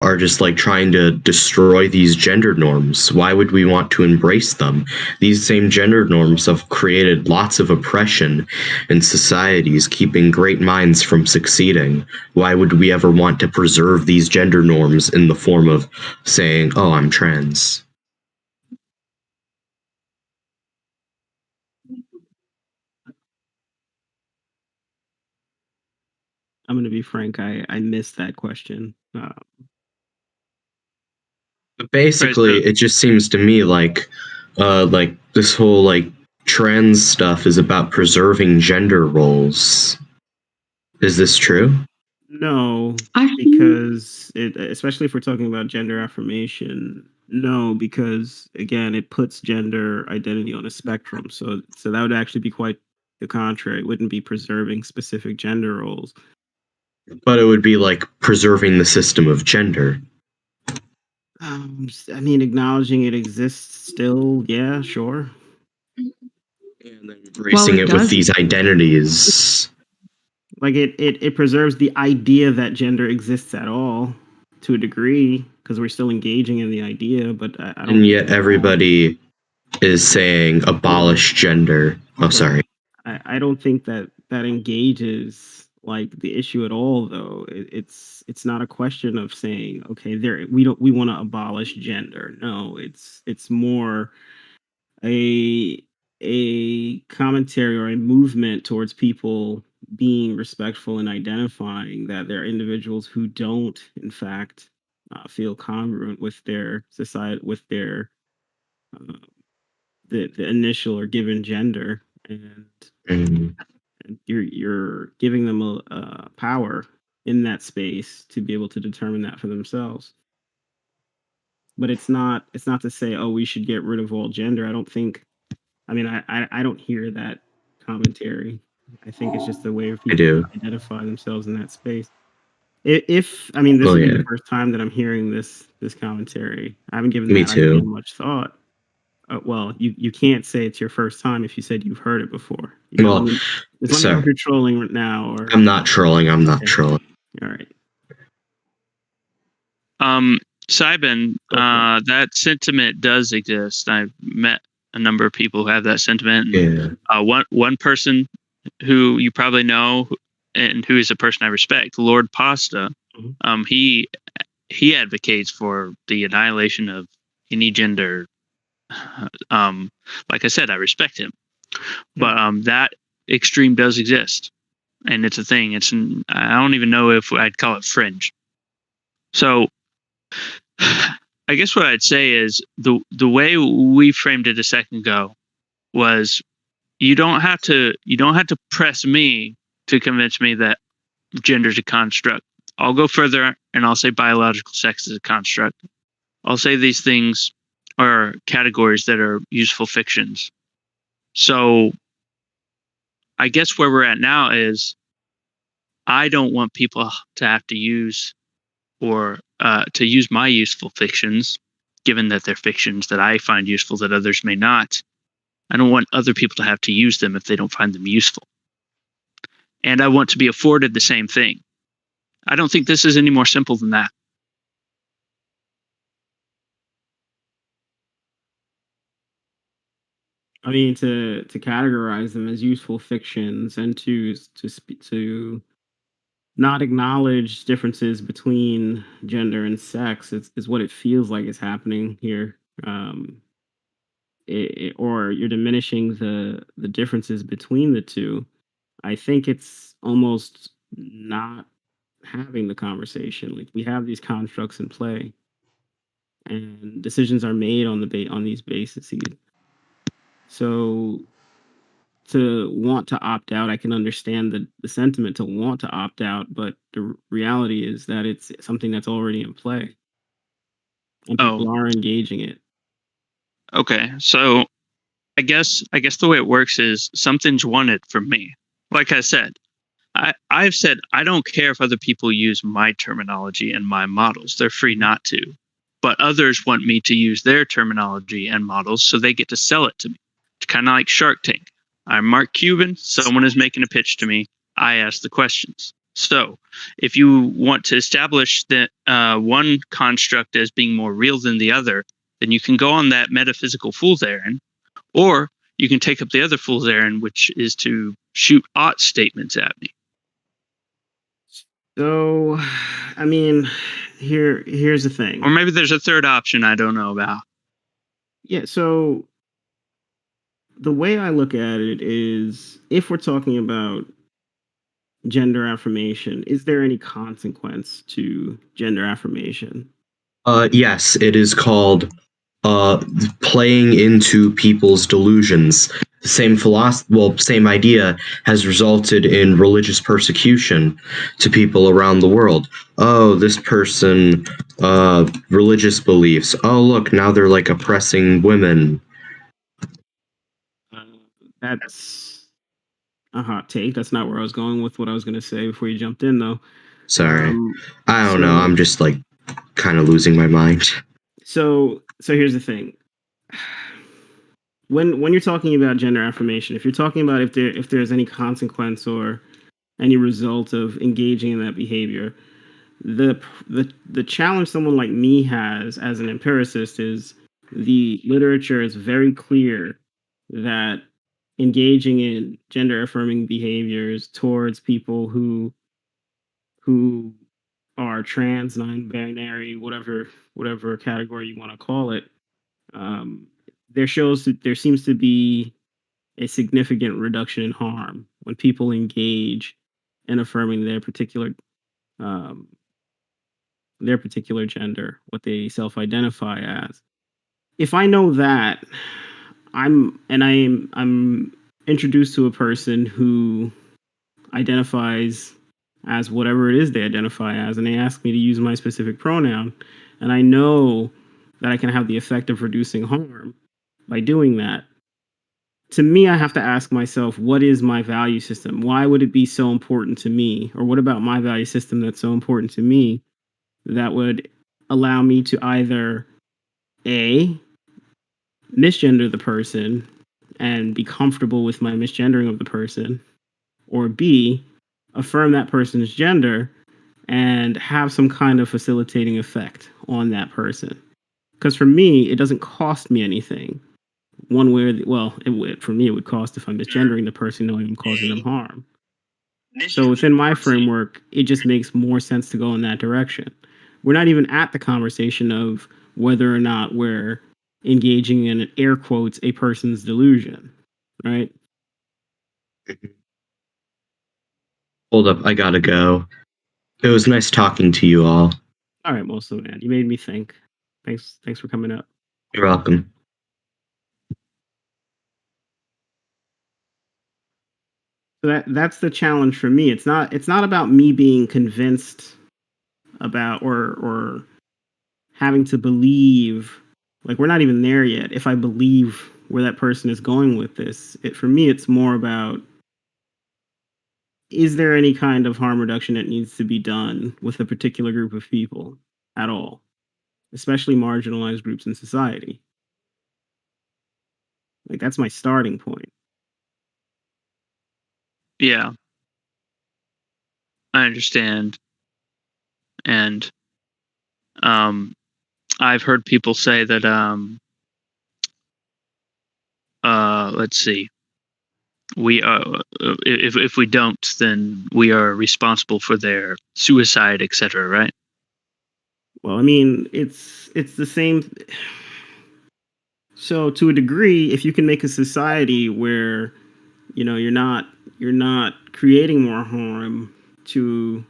are just like trying to destroy these gender norms. Why would we want to embrace them? These same gender norms have created lots of oppression in societies, keeping great minds from succeeding. Why would we ever want to preserve these gender norms in the form of saying, oh, I'm trans? I'm going to be frank. I missed that question. But basically, it just seems to me like this whole like trans stuff is about preserving gender roles. Is this true? No, because especially if we're talking about gender affirmation, no, because again, it puts gender identity on a spectrum. So that would actually be quite the contrary. It wouldn't be preserving specific gender roles. But it would be like preserving the system of gender. I mean, acknowledging it exists still, yeah, sure. And then embracing it with these identities. Like it preserves the idea that gender exists at all to a degree because we're still engaging in the idea, but I don't. And yet everybody is saying abolish gender. Oh, sorry. I don't think that engages like the issue at all, though. It's not a question of saying, okay, we want to abolish gender. No, it's more a commentary or a movement towards people being respectful and identifying that there are individuals who don't, in fact, feel congruent with their society, with their the initial or given gender, and you're giving them a power in that space to be able to determine that for themselves. But it's not to say, oh, we should get rid of all gender. I don't think. I mean, I don't hear that commentary. I think it's just a way for people to identify themselves in that space. If I mean, this would be the first time that I'm hearing this commentary. I haven't given that idea much thought. Well, you can't say it's your first time if you said you've heard it before. Well, if you're trolling now, or I'm not trolling. I'm not trolling. All right. Sybin, that sentiment does exist. I've met a number of people who have that sentiment. Yeah. One person who you probably know, and who is a person I respect, Lord Pasta. Mm-hmm. He advocates for the annihilation of any gender. Like I said, I respect him, but that extreme does exist, and it's a thing. I don't even know if I'd call it fringe. So I guess what I'd say is the way we framed it a second ago was you don't have to press me to convince me that gender is a construct. I'll go further and I'll say biological sex is a construct. I'll say these things are categories that are useful fictions. So I guess where we're at now is I don't want people to have to use or to use my useful fictions, given that they're fictions that I find useful that others may not. I don't want other people to have to use them if they don't find them useful. And I want to be afforded the same thing. I don't think this is any more simple than that. I mean, to categorize them as useful fictions and to not acknowledge differences between gender and sex is what it feels like is happening here. Or you're diminishing the differences between the two. I think it's almost not having the conversation. Like, we have these constructs in play, and decisions are made on these bases. So to want to opt out, I can understand the sentiment to want to opt out, but the reality is that it's something that's already in play, and people are engaging it. Okay, so I guess the way it works is something's wanted from me. Like I said, I've said I don't care if other people use my terminology and my models. They're free not to. But others want me to use their terminology and models, so they get to sell it to me. It's kind of like Shark Tank. I'm Mark Cuban. Someone is making a pitch to me. I ask the questions. So, if you want to establish that one construct as being more real than the other, then you can go on that metaphysical fool's errand, or you can take up the other fool's errand, which is to shoot ought statements at me. So, I mean, here's the thing. Or maybe there's a third option I don't know about. Yeah, so the way I look at it is, if we're talking about gender affirmation, is there any consequence to gender affirmation? Yes, it is called playing into people's delusions. The same idea has resulted in religious persecution to people around the world. Oh, this person, religious beliefs. Oh, look, now they're like oppressing women. That's a hot take. That's not where I was going with what I was going to say before you jumped in, though. Sorry. I don't know. I'm just like kind of losing my mind. So here's the thing. When you're talking about gender affirmation, if you're talking about if there's any consequence or any result of engaging in that behavior, the challenge someone like me has as an empiricist is the literature is very clear that engaging in gender affirming behaviors towards people who are trans, non-binary, whatever category you want to call it, there seems to be a significant reduction in harm when people engage in affirming their particular gender, what they self-identify as. If I know that, I'm introduced to a person who identifies as whatever it is they identify as, and they ask me to use my specific pronoun, and I know that I can have the effect of reducing harm by doing that. To me, I have to ask myself, what is my value system? Why would it be so important to me? Or what about my value system that's so important to me that would allow me to either A, misgender the person and be comfortable with my misgendering of the person, or B, affirm that person's gender and have some kind of facilitating effect on that person? Because for me, it doesn't cost me anything. One way or it would, for me, it would cost if I'm misgendering the person, knowing I'm causing them harm. So within my framework, it just makes more sense to go in that direction. We're not even at the conversation of whether or not we're engaging in, air quotes, a person's delusion, right? Hold up, I gotta go. It was nice talking to you all. All right, Mosul, man, you made me think. Thanks for coming up. You're welcome. So that's the challenge for me. It's not about me being convinced about or having to believe. Like, we're not even there yet. If I believe where that person is going with this, for me, it's more about, is there any kind of harm reduction that needs to be done with a particular group of people at all, especially marginalized groups in society? Like, that's my starting point. Yeah, I understand. And I've heard people say that let's see, we if we don't, then we are responsible for their suicide, etc., right? Well, I mean, it's the same. So to a degree, if you can make a society where, you're not creating more harm to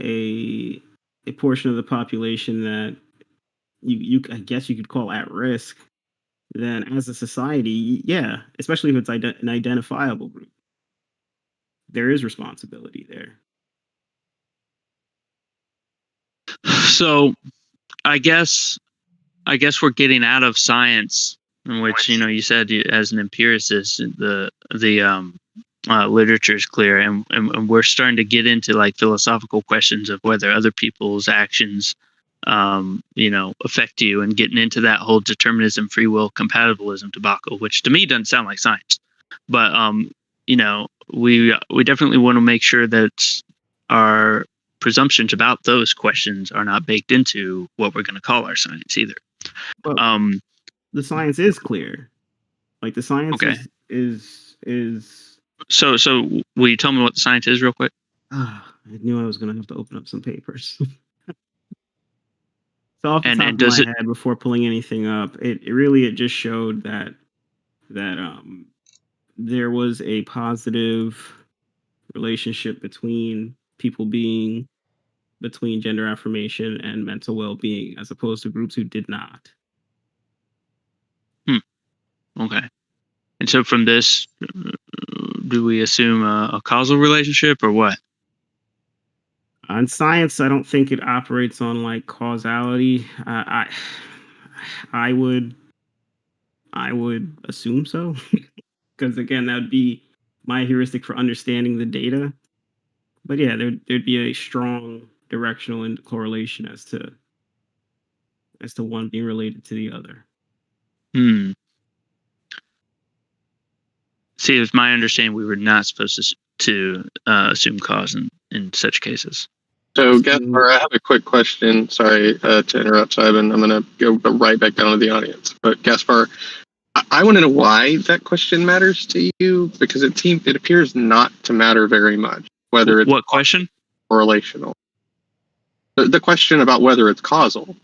a portion of the population that you I guess you could call at risk, then as a society, yeah, especially if it's an identifiable group, there is responsibility there. So I guess we're getting out of science, in which, you said, as an empiricist, the literature is clear, and we're starting to get into like philosophical questions of whether other people's actions affect you, and getting into that whole determinism, free will, compatibilism debacle, which to me doesn't sound like science. But we definitely want to make sure that our presumptions about those questions are not baked into what we're going to call our science either. But the science is clear. Like the science Okay. is. So will you tell me what the science is real quick? I knew I was going to have to open up some papers. So off the top And of does my it head, before pulling anything up, it really just showed that there was a positive relationship between gender affirmation and mental well-being, as opposed to groups who did not. okay? And so from this, do we assume a causal relationship or what? On science, I don't think it operates on like causality. I would assume so, because again, that would be my heuristic for understanding the data. But yeah, there'd be a strong directional correlation as to one being related to the other. See, it's my understanding we were not supposed to assume cause in such cases. So, Gaspar, I have a quick question. Sorry to interrupt, Simon. I'm going to go right back down to the audience. But, Gaspar, I want to know why that question matters to you, because it appears not to matter very much, whether it's what question? Or relational. The question about whether it's causal.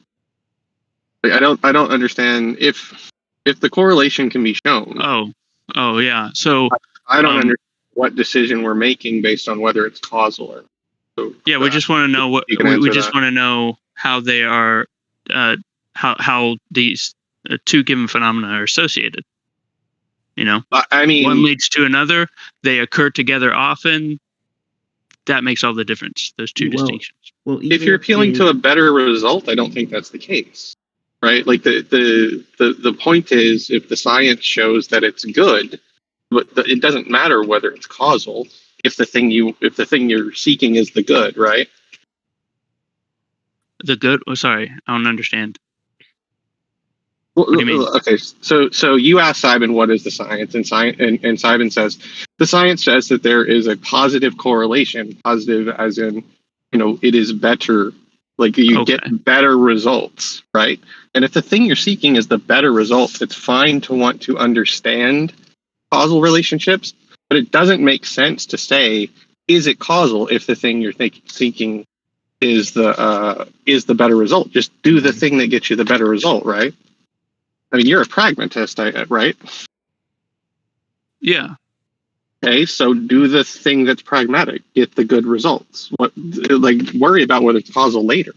Like, I don't understand if the correlation can be shown. Oh yeah. So I don't understand what decision we're making based on whether it's causal or. So, yeah, we just want to know what we just want to know how they are, how these two given phenomena are associated. I mean, one leads to another. They occur together often. That makes all the difference. Those two distinctions. Well, if you're appealing to a better result, I don't think that's the case, right? Like the point is, if the science shows that it's good, but it doesn't matter whether it's causal. If the thing you're seeking is the good, right? The good? Oh, sorry, I don't understand. What do you mean? Okay, so you ask Simon what is the science, and Simon says the science says that there is a positive correlation. Positive as in, it is better. Like you get better results, right? And if the thing you're seeking is the better results, it's fine to want to understand causal relationships, but it doesn't make sense to say, is it causal if the thing you're seeking is the better result? Just do the thing that gets you the better result, right? I mean, you're a pragmatist, right? Yeah. Okay, so do the thing that's pragmatic, get the good results. Worry about whether it's causal later.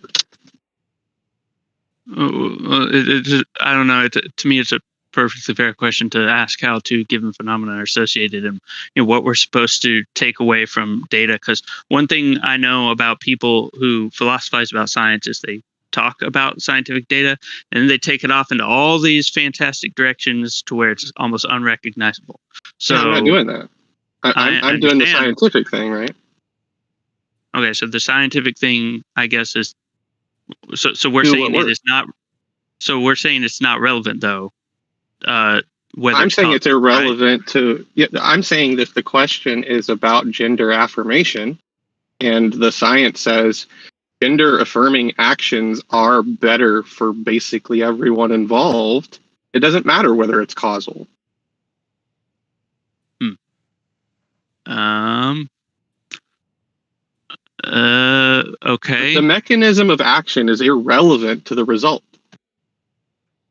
I don't know. To me, it's a perfectly fair question to ask how two given phenomena are associated and what we're supposed to take away from data. Because one thing I know about people who philosophize about science is they talk about scientific data and then they take it off into all these fantastic directions to where it's almost unrecognizable. So I'm not doing that. I'm doing the scientific thing, right? Okay, so the scientific thing, I guess, is so we're saying it is not. So we're saying it's not relevant, though. Whether I'm saying it's irrelevant to. Yeah, I'm saying that the question is about gender affirmation, and the science says gender affirming actions are better for basically everyone involved. It doesn't matter whether it's causal. Okay. The mechanism of action is irrelevant to the result,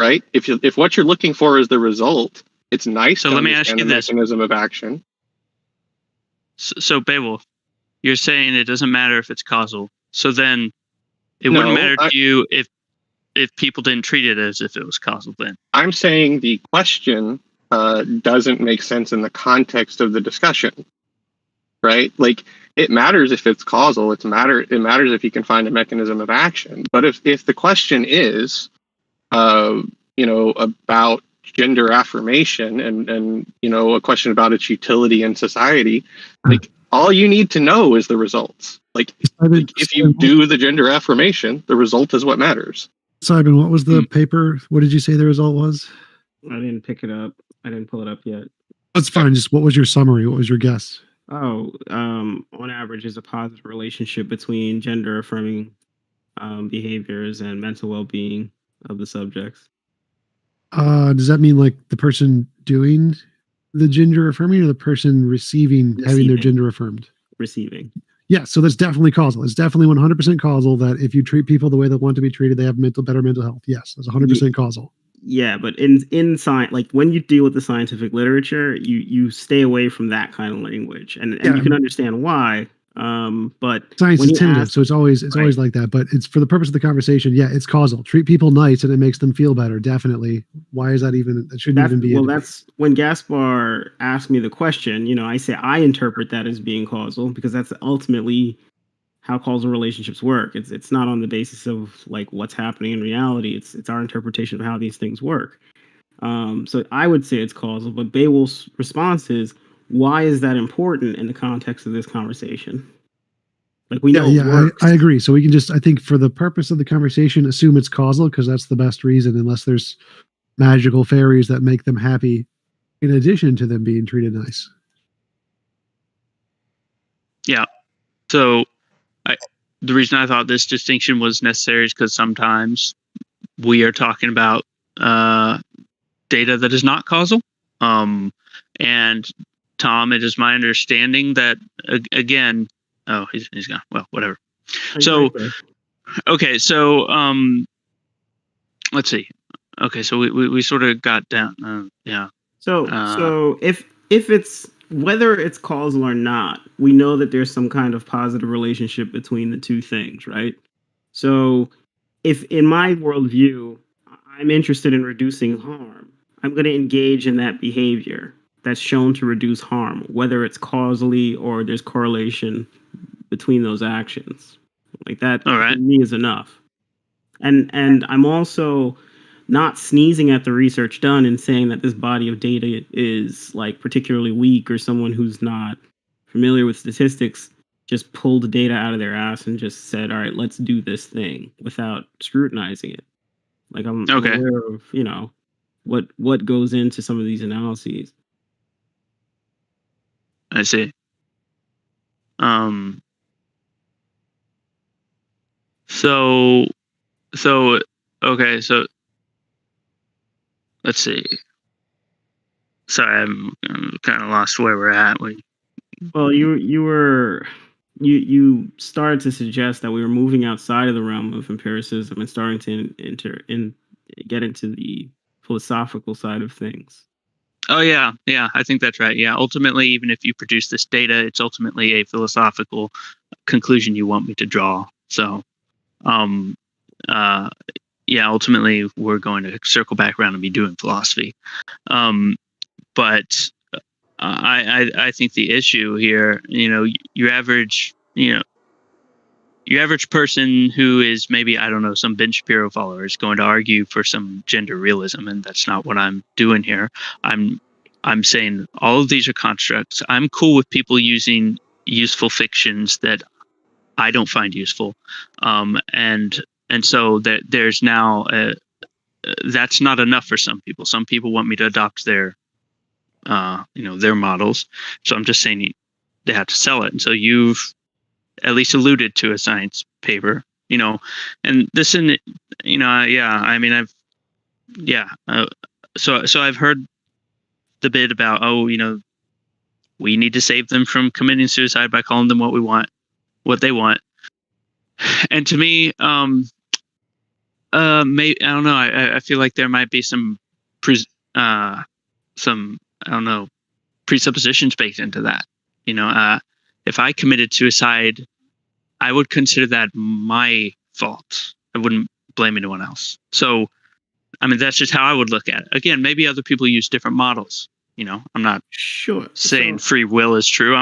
right? If what you're looking for is the result, it's nice to understand the mechanism of action. So Beowulf, you're saying it doesn't matter if it's causal. So then it wouldn't matter to you if people didn't treat it as if it was causal then. I'm saying the question doesn't make sense in the context of the discussion, right? Like, it matters if it's causal. It matters if you can find a mechanism of action. But if the question is, about gender affirmation and a question about its utility in society, like all you need to know is the results. Like if you do the gender affirmation, the result is what matters. Simon, what was the paper? What did you say the result was? I didn't pick it up. I didn't pull it up yet. That's fine. Just what was your summary? What was your guess? On average, is a positive relationship between gender affirming behaviors and mental well-being of the subjects. Does that mean like the person doing the gender affirming or the person receiving having their gender affirmed? Receiving. Yeah, so that's definitely causal. It's definitely 100% causal that if you treat people the way they want to be treated, they have better mental health. Yes, that's 100% causal. Yeah, but in science, like when you deal with the scientific literature, you stay away from that kind of language, and you can understand why. But science is tentative, so it's always like that. But it's for the purpose of the conversation. Yeah, it's causal. Treat people nice, and it makes them feel better. Definitely. Why is that even? It shouldn't even be. Well, that's when Gaspar asked me the question. You know, I say I interpret that as being causal because that's ultimately how causal relationships work. It's not on the basis of like what's happening in reality. It's our interpretation of how these things work. So I would say it's causal, but Beowulf's response is, why is that important in the context of this conversation? Like we know it works. I agree. So we can just, I think for the purpose of the conversation, assume it's causal because that's the best reason, unless there's magical fairies that make them happy in addition to them being treated nice. Yeah. So the reason I thought this distinction was necessary is because sometimes we are talking about data that is not causal. And Tom, it is my understanding that again, he's gone. Well, whatever. So, okay, so let's see. Okay, so we sort of got down. Yeah. So if it's whether it's causal or not, we know that there's some kind of positive relationship between the two things, right? So if in my worldview, I'm interested in reducing harm, I'm going to engage in that behavior that's shown to reduce harm, whether it's causally or there's correlation between those actions. Like that, for me, is enough. And I'm also not sneezing at the research done and saying that this body of data is like particularly weak, or someone who's not familiar with statistics just pulled the data out of their ass and just said, all right, let's do this thing without scrutinizing it. Like I'm aware of, you know, what goes into some of these analyses. I see. So okay, so let's see. Sorry, I'm kind of lost where we're at. Well, you started to suggest that we were moving outside of the realm of empiricism and starting to get into the philosophical side of things. Oh yeah, I think that's right. Yeah, ultimately, even if you produce this data, it's ultimately a philosophical conclusion you want me to draw. So, yeah, ultimately, we're going to circle back around and be doing philosophy. But I think the issue here, you know, your average person who is maybe, I don't know, some Ben Shapiro follower is going to argue for some gender realism, and that's not what I'm doing here. I'm saying all of these are constructs. I'm cool with people using useful fictions that I don't find useful, and so that there's now that's not enough for some people. Some people want me to adopt their their models. So I'm just saying they have to sell it. And so you've at least alluded to a science paper, you know, and this, and you know, I mean, so I've heard the bit about, oh, you know, we need to save them from committing suicide by calling them what they want. And to me, maybe, I don't know. I feel like there might be some I don't know, presuppositions baked into that. You know, if I committed suicide, I would consider that my fault. I wouldn't blame anyone else. So, I mean, that's just how I would look at it. Again, maybe other people use different models. You know, I'm not saying free will is true.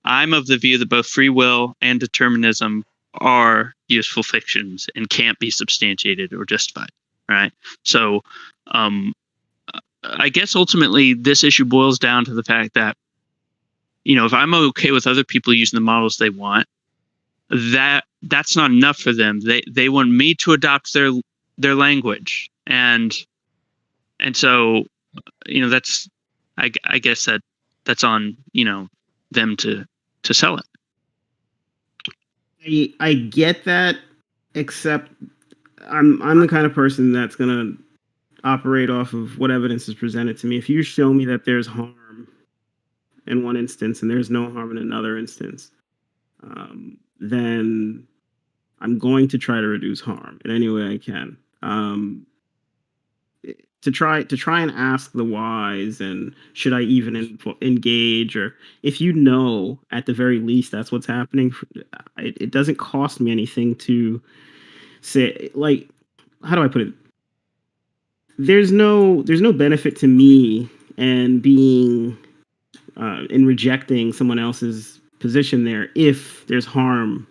I'm of the view that both free will and determinism are useful fictions and can't be substantiated or justified. Right. So, I guess ultimately this issue boils down to the fact that, you know, if I'm okay with other people using the models they want, that's not enough for them. They want me to adopt their language, and so, you know, I guess that's on them to sell it. I get that, except I'm the kind of person that's gonna operate off of what evidence is presented to me. If you show me that there's harm in one instance and there's no harm in another instance, then I'm going to try to reduce harm in any way I can. To try and ask the whys and should I even engage, or if at the very least that's what's happening, it doesn't cost me anything to say, like, how do I put it? There's no benefit to me and being in rejecting someone else's position there if there's harm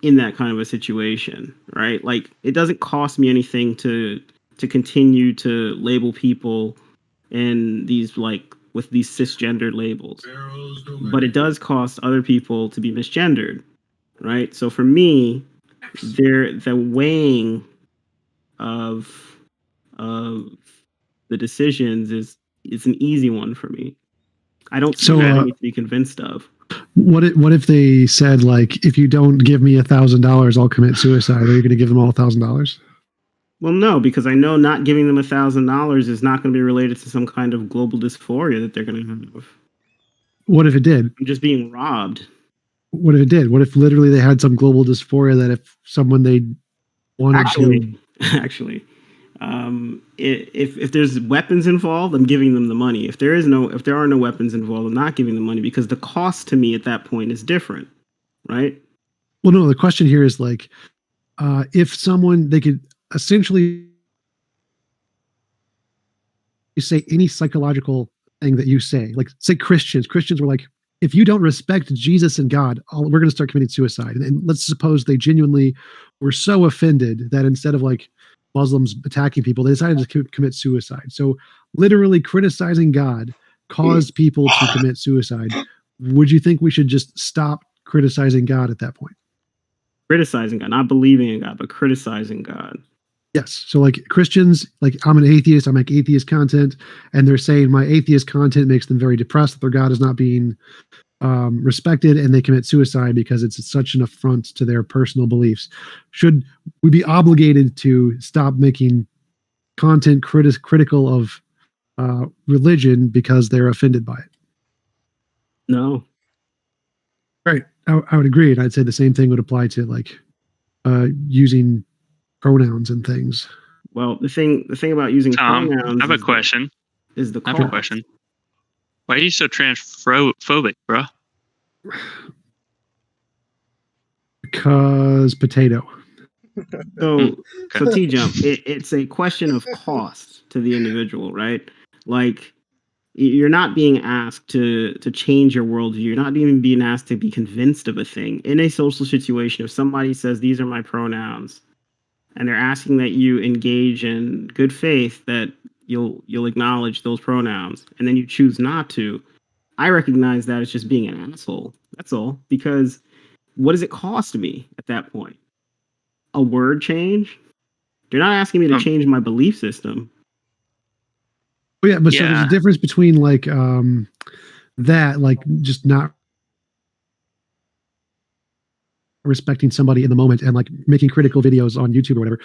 in that kind of a situation, right? Like, it doesn't cost me anything to continue to label people in these, like, with these cisgendered labels, but it does cost other people to be misgendered, right? So for me, the weighing of the decisions is an easy one for me. I don't see what I need to be convinced of. What if they said, like, if you don't give me $1,000, I'll commit suicide? Are you going to give them all $1,000? Well, no, because I know not giving them $1,000 is not going to be related to some kind of global dysphoria that they're going to have. What if it did? I'm just being robbed. What if it did? What if literally they had some global dysphoria that if someone they wanted actually, if there's weapons involved, I'm giving them the money. If there are no weapons involved, I'm not giving them money, because the cost to me at that point is different, right? Well, no, the question here is, like, if someone, they could essentially say any psychological thing that you say, like, say Christians were like, if you don't respect Jesus and God, we're going to start committing suicide. And let's suppose they genuinely were so offended that instead of, like, Muslims attacking people, they decided to commit suicide. So literally criticizing God caused people to commit suicide. Would you think we should just stop criticizing God at that point? Criticizing God, not believing in God, but criticizing God. Yes. So, like, Christians, like, I'm an atheist, I make atheist content, and they're saying my atheist content makes them very depressed that their God is not being respected, and they commit suicide because it's such an affront to their personal beliefs. Should we be obligated to stop making content critical of religion because they're offended by it? No. Right. I would agree, and I'd say the same thing would apply to, like, using pronouns and things. Well, the thing about using pronouns. I have a question. Is the I have a question. Why are you so transphobic, bro? Because potato. So T-Jump, it's a question of cost to the individual, right? Like, you're not being asked to change your worldview. You're not even being asked to be convinced of a thing. In a social situation, if somebody says, these are my pronouns, and they're asking that you engage in good faith that you'll acknowledge those pronouns, and then you choose not to, I recognize that as just being an asshole. That's all. Because what does it cost me at that point? A word change? You're not asking me to change my belief system. Oh yeah, but so there's a difference between, like, that, like, just not respecting somebody in the moment and, like, making critical videos on YouTube or whatever.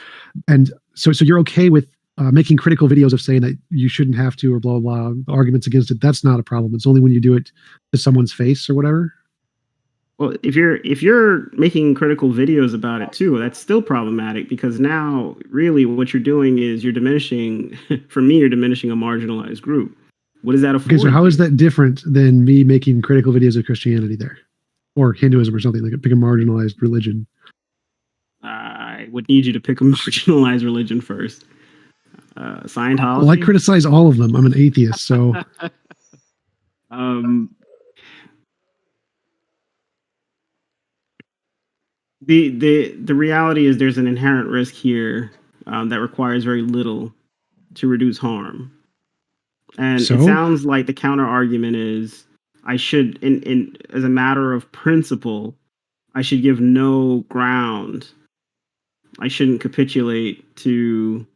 And so you're okay with making critical videos of saying that you shouldn't have to, or blah, blah, blah, arguments against it. That's not a problem. It's only when you do it to someone's face or whatever. Well, if you're making critical videos about it too, that's still problematic, because now really what you're doing is you're diminishing, for me, you're diminishing a marginalized group. What does that afford? Okay, so how is that different than me making critical videos of Christianity there? Or Hinduism or something, like, pick a marginalized religion? I would need you to pick a marginalized religion first. Scientology? Well, I criticize all of them. I'm an atheist, so... The reality is there's an inherent risk here that requires very little to reduce harm. And it sounds like the counter argument is I should, in as a matter of principle, I should give no ground. I shouldn't capitulate to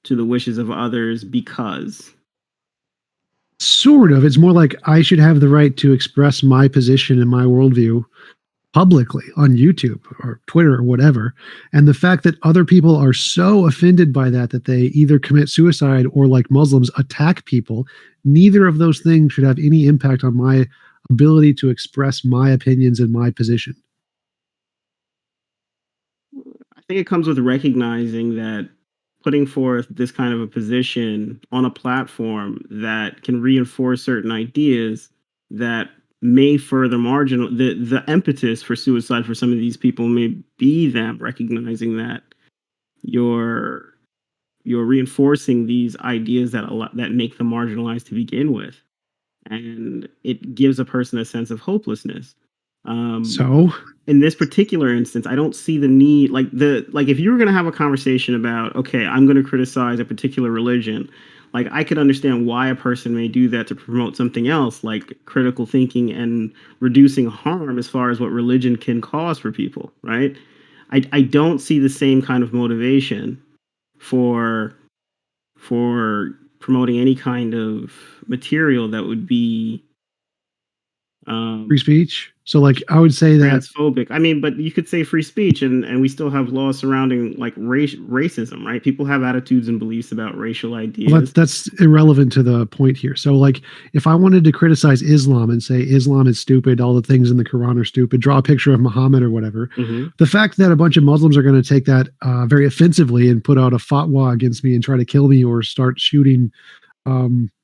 the wishes of others because. Sort of. It's more like I should have the right to express my position and my worldview publicly on YouTube or Twitter or whatever. And the fact that other people are so offended by that they either commit suicide or, like Muslims, attack people, neither of those things should have any impact on my ability to express my opinions and my position. I think it comes with recognizing that putting forth this kind of a position on a platform that can reinforce certain ideas that may further marginal the impetus for suicide for some of these people may be them recognizing that you're reinforcing these ideas that make them marginalized to begin with, and it gives a person a sense of hopelessness. So in this particular instance, I don't see the need, like if you were going to have a conversation about, okay, I'm going to criticize a particular religion, like I could understand why a person may do that to promote something else, like critical thinking and reducing harm as far as what religion can cause for people, right? I don't see the same kind of motivation for promoting any kind of material that would be free speech. So, like, I would say that transphobic. I mean, but you could say free speech, and we still have laws surrounding like racism, right? People have attitudes and beliefs about racial ideas. Well, that's irrelevant to the point here. So, like, if I wanted to criticize Islam and say Islam is stupid, all the things in the Quran are stupid, draw a picture of Muhammad or whatever, the fact that a bunch of Muslims are going to take that very offensively and put out a fatwa against me and try to kill me or start shooting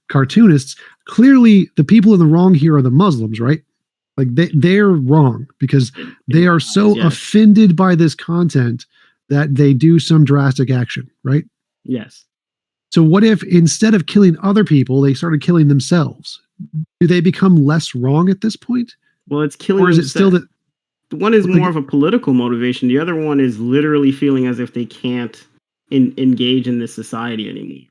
cartoonists, clearly the people in the wrong here are the Muslims, right? Like they're wrong because they are so offended by this content that they do some drastic action, right? Yes. So what if instead of killing other people, they started killing themselves? Do they become less wrong at this point? Well, it's killing. Or is it still that one is more of a political motivation? The other one is literally feeling as if they can't engage in this society anymore.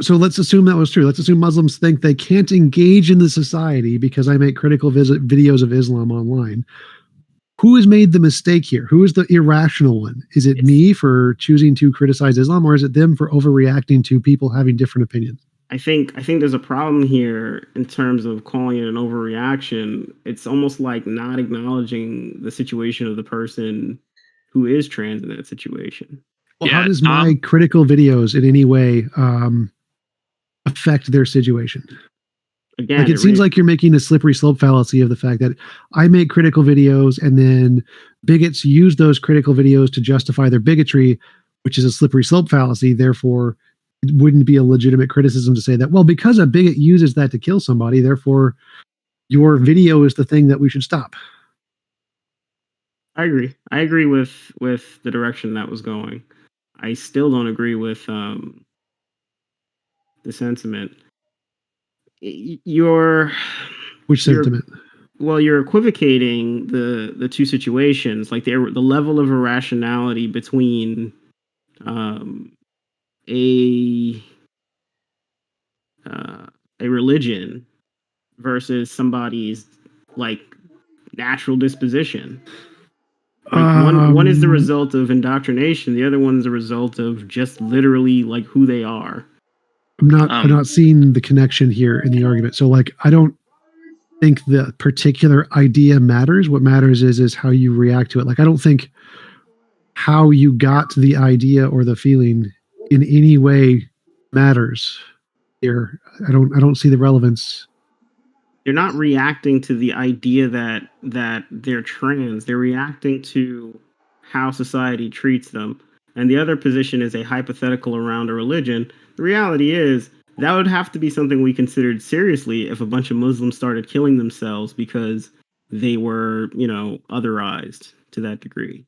So let's assume that was true. Let's assume Muslims think they can't engage in the society because I make critical videos of Islam online. Who has made the mistake here? Who is the irrational one? Is it me for choosing to criticize Islam, or is it them for overreacting to people having different opinions? I think there's a problem here in terms of calling it an overreaction. It's almost like not acknowledging the situation of the person who is trans in that situation. Well, how does my critical videos in any way affect their situation? Again, like it seems like you're making a slippery slope fallacy of the fact that I make critical videos and then bigots use those critical videos to justify their bigotry, which is a slippery slope fallacy. Therefore, it wouldn't be a legitimate criticism to say that, well, because a bigot uses that to kill somebody, therefore your video is the thing that we should stop. I agree. I agree with the direction that was going. I still don't agree with the sentiment. Which sentiment? Well, you're equivocating the two situations, like the level of irrationality between a religion versus somebody's like natural disposition. Like one is the result of indoctrination, the other one's the result of just literally like who they are. I'm not seeing the connection here in the argument. So like I don't think the particular idea matters. What matters is how you react to it. Like I don't think how you got the idea or the feeling in any way matters here. I don't see the relevance. They're not reacting to the idea that they're trans. They're reacting to how society treats them. And the other position is a hypothetical around a religion. The reality is that would have to be something we considered seriously if a bunch of Muslims started killing themselves because they were, otherized to that degree.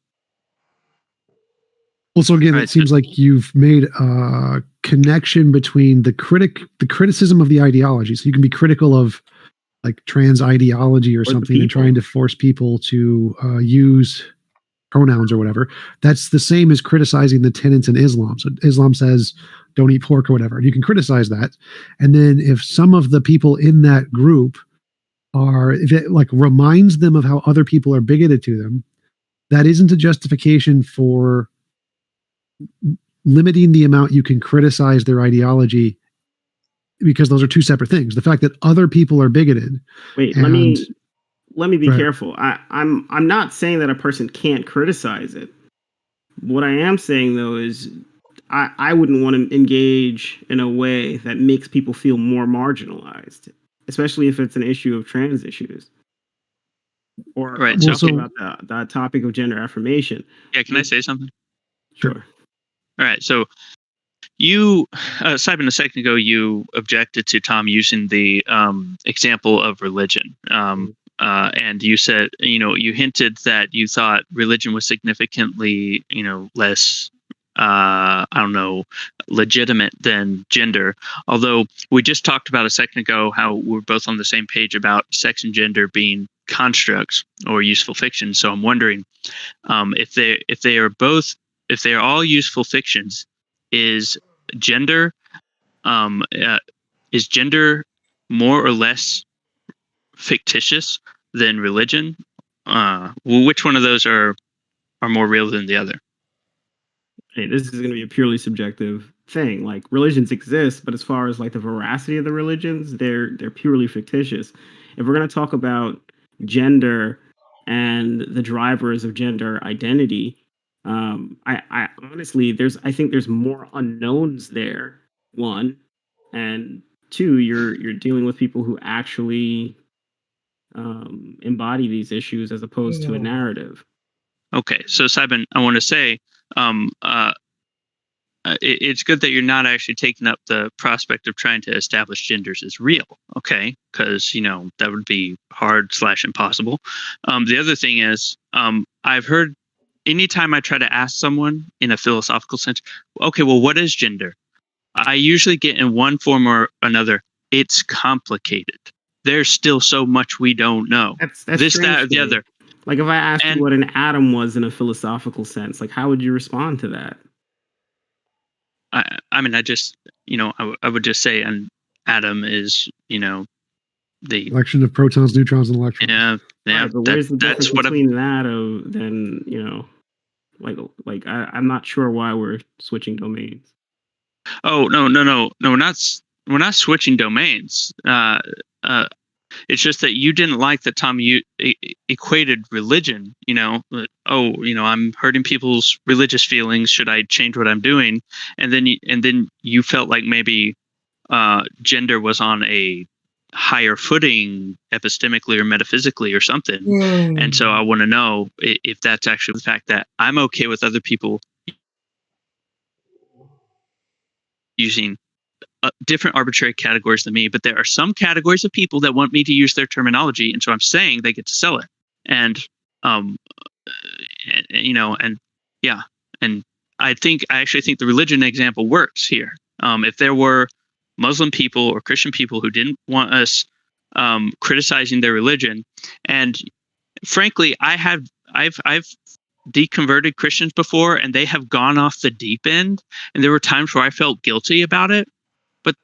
Well, so again, it seems like you've made a connection between the criticism of the ideology. So you can be critical of like trans ideology or something and trying to force people to use pronouns or whatever. That's the same as criticizing the tenets in Islam. So Islam says don't eat pork or whatever. You can criticize that. And then if some of the people in that group if it like reminds them of how other people are bigoted to them, that isn't a justification for limiting the amount you can criticize their ideology because those are two separate things. The fact that other people are bigoted. Wait, let me be careful. I'm not saying that a person can't criticize it. What I am saying though is I wouldn't want to engage in a way that makes people feel more marginalized, especially if it's an issue of trans issues. Or right, talking about the topic of gender affirmation. Yeah, can I say something? Sure. All right, so you, Simon, a second ago, you objected to Tom using the example of religion. And you said, you hinted that you thought religion was significantly, less, legitimate than gender. Although we just talked about a second ago how we're both on the same page about sex and gender being constructs or useful fiction. So I'm wondering if they are all useful fictions, is gender more or less fictitious than religion? Which one of those are more real than the other? Hey, this is going to be a purely subjective thing. Like, religions exist, but as far as like the veracity of the religions, they're purely fictitious. If we're going to talk about gender and the drivers of gender identity, I honestly, I think there's more unknowns there. One, and two, you're dealing with people who actually embody these issues as opposed to a narrative. Okay, so Simon, I want to say it's good that you're not actually taking up the prospect of trying to establish genders as real, okay? Because, that would be hard/impossible. The other thing is, I've heard anytime I try to ask someone in a philosophical sense, okay, well, what is gender? I usually get in one form or another, it's complicated. There's still so much we don't know. That's this, that, or the other. Like if I asked you what an atom was in a philosophical sense, like how would you respond to that? I mean, I just, I would just say an atom is, the collection of protons, neutrons, and electrons. Yeah. Right, but where's the difference between that then, like I'm not sure why we're switching domains. Oh, no. We're not switching domains. It's just that you didn't like that Tom equated religion, I'm hurting people's religious feelings. Should I change what I'm doing? And then you felt like maybe gender was on a higher footing epistemically or metaphysically or something. And so I want to know if that's actually the fact that I'm okay with other people using different arbitrary categories than me, but there are some categories of people that want me to use their terminology, and so I'm saying they get to sell it. And and I actually think the religion example works here. If there were Muslim people or Christian people who didn't want us criticizing their religion, and frankly, I've deconverted Christians before, and they have gone off the deep end, and there were times where I felt guilty about it. But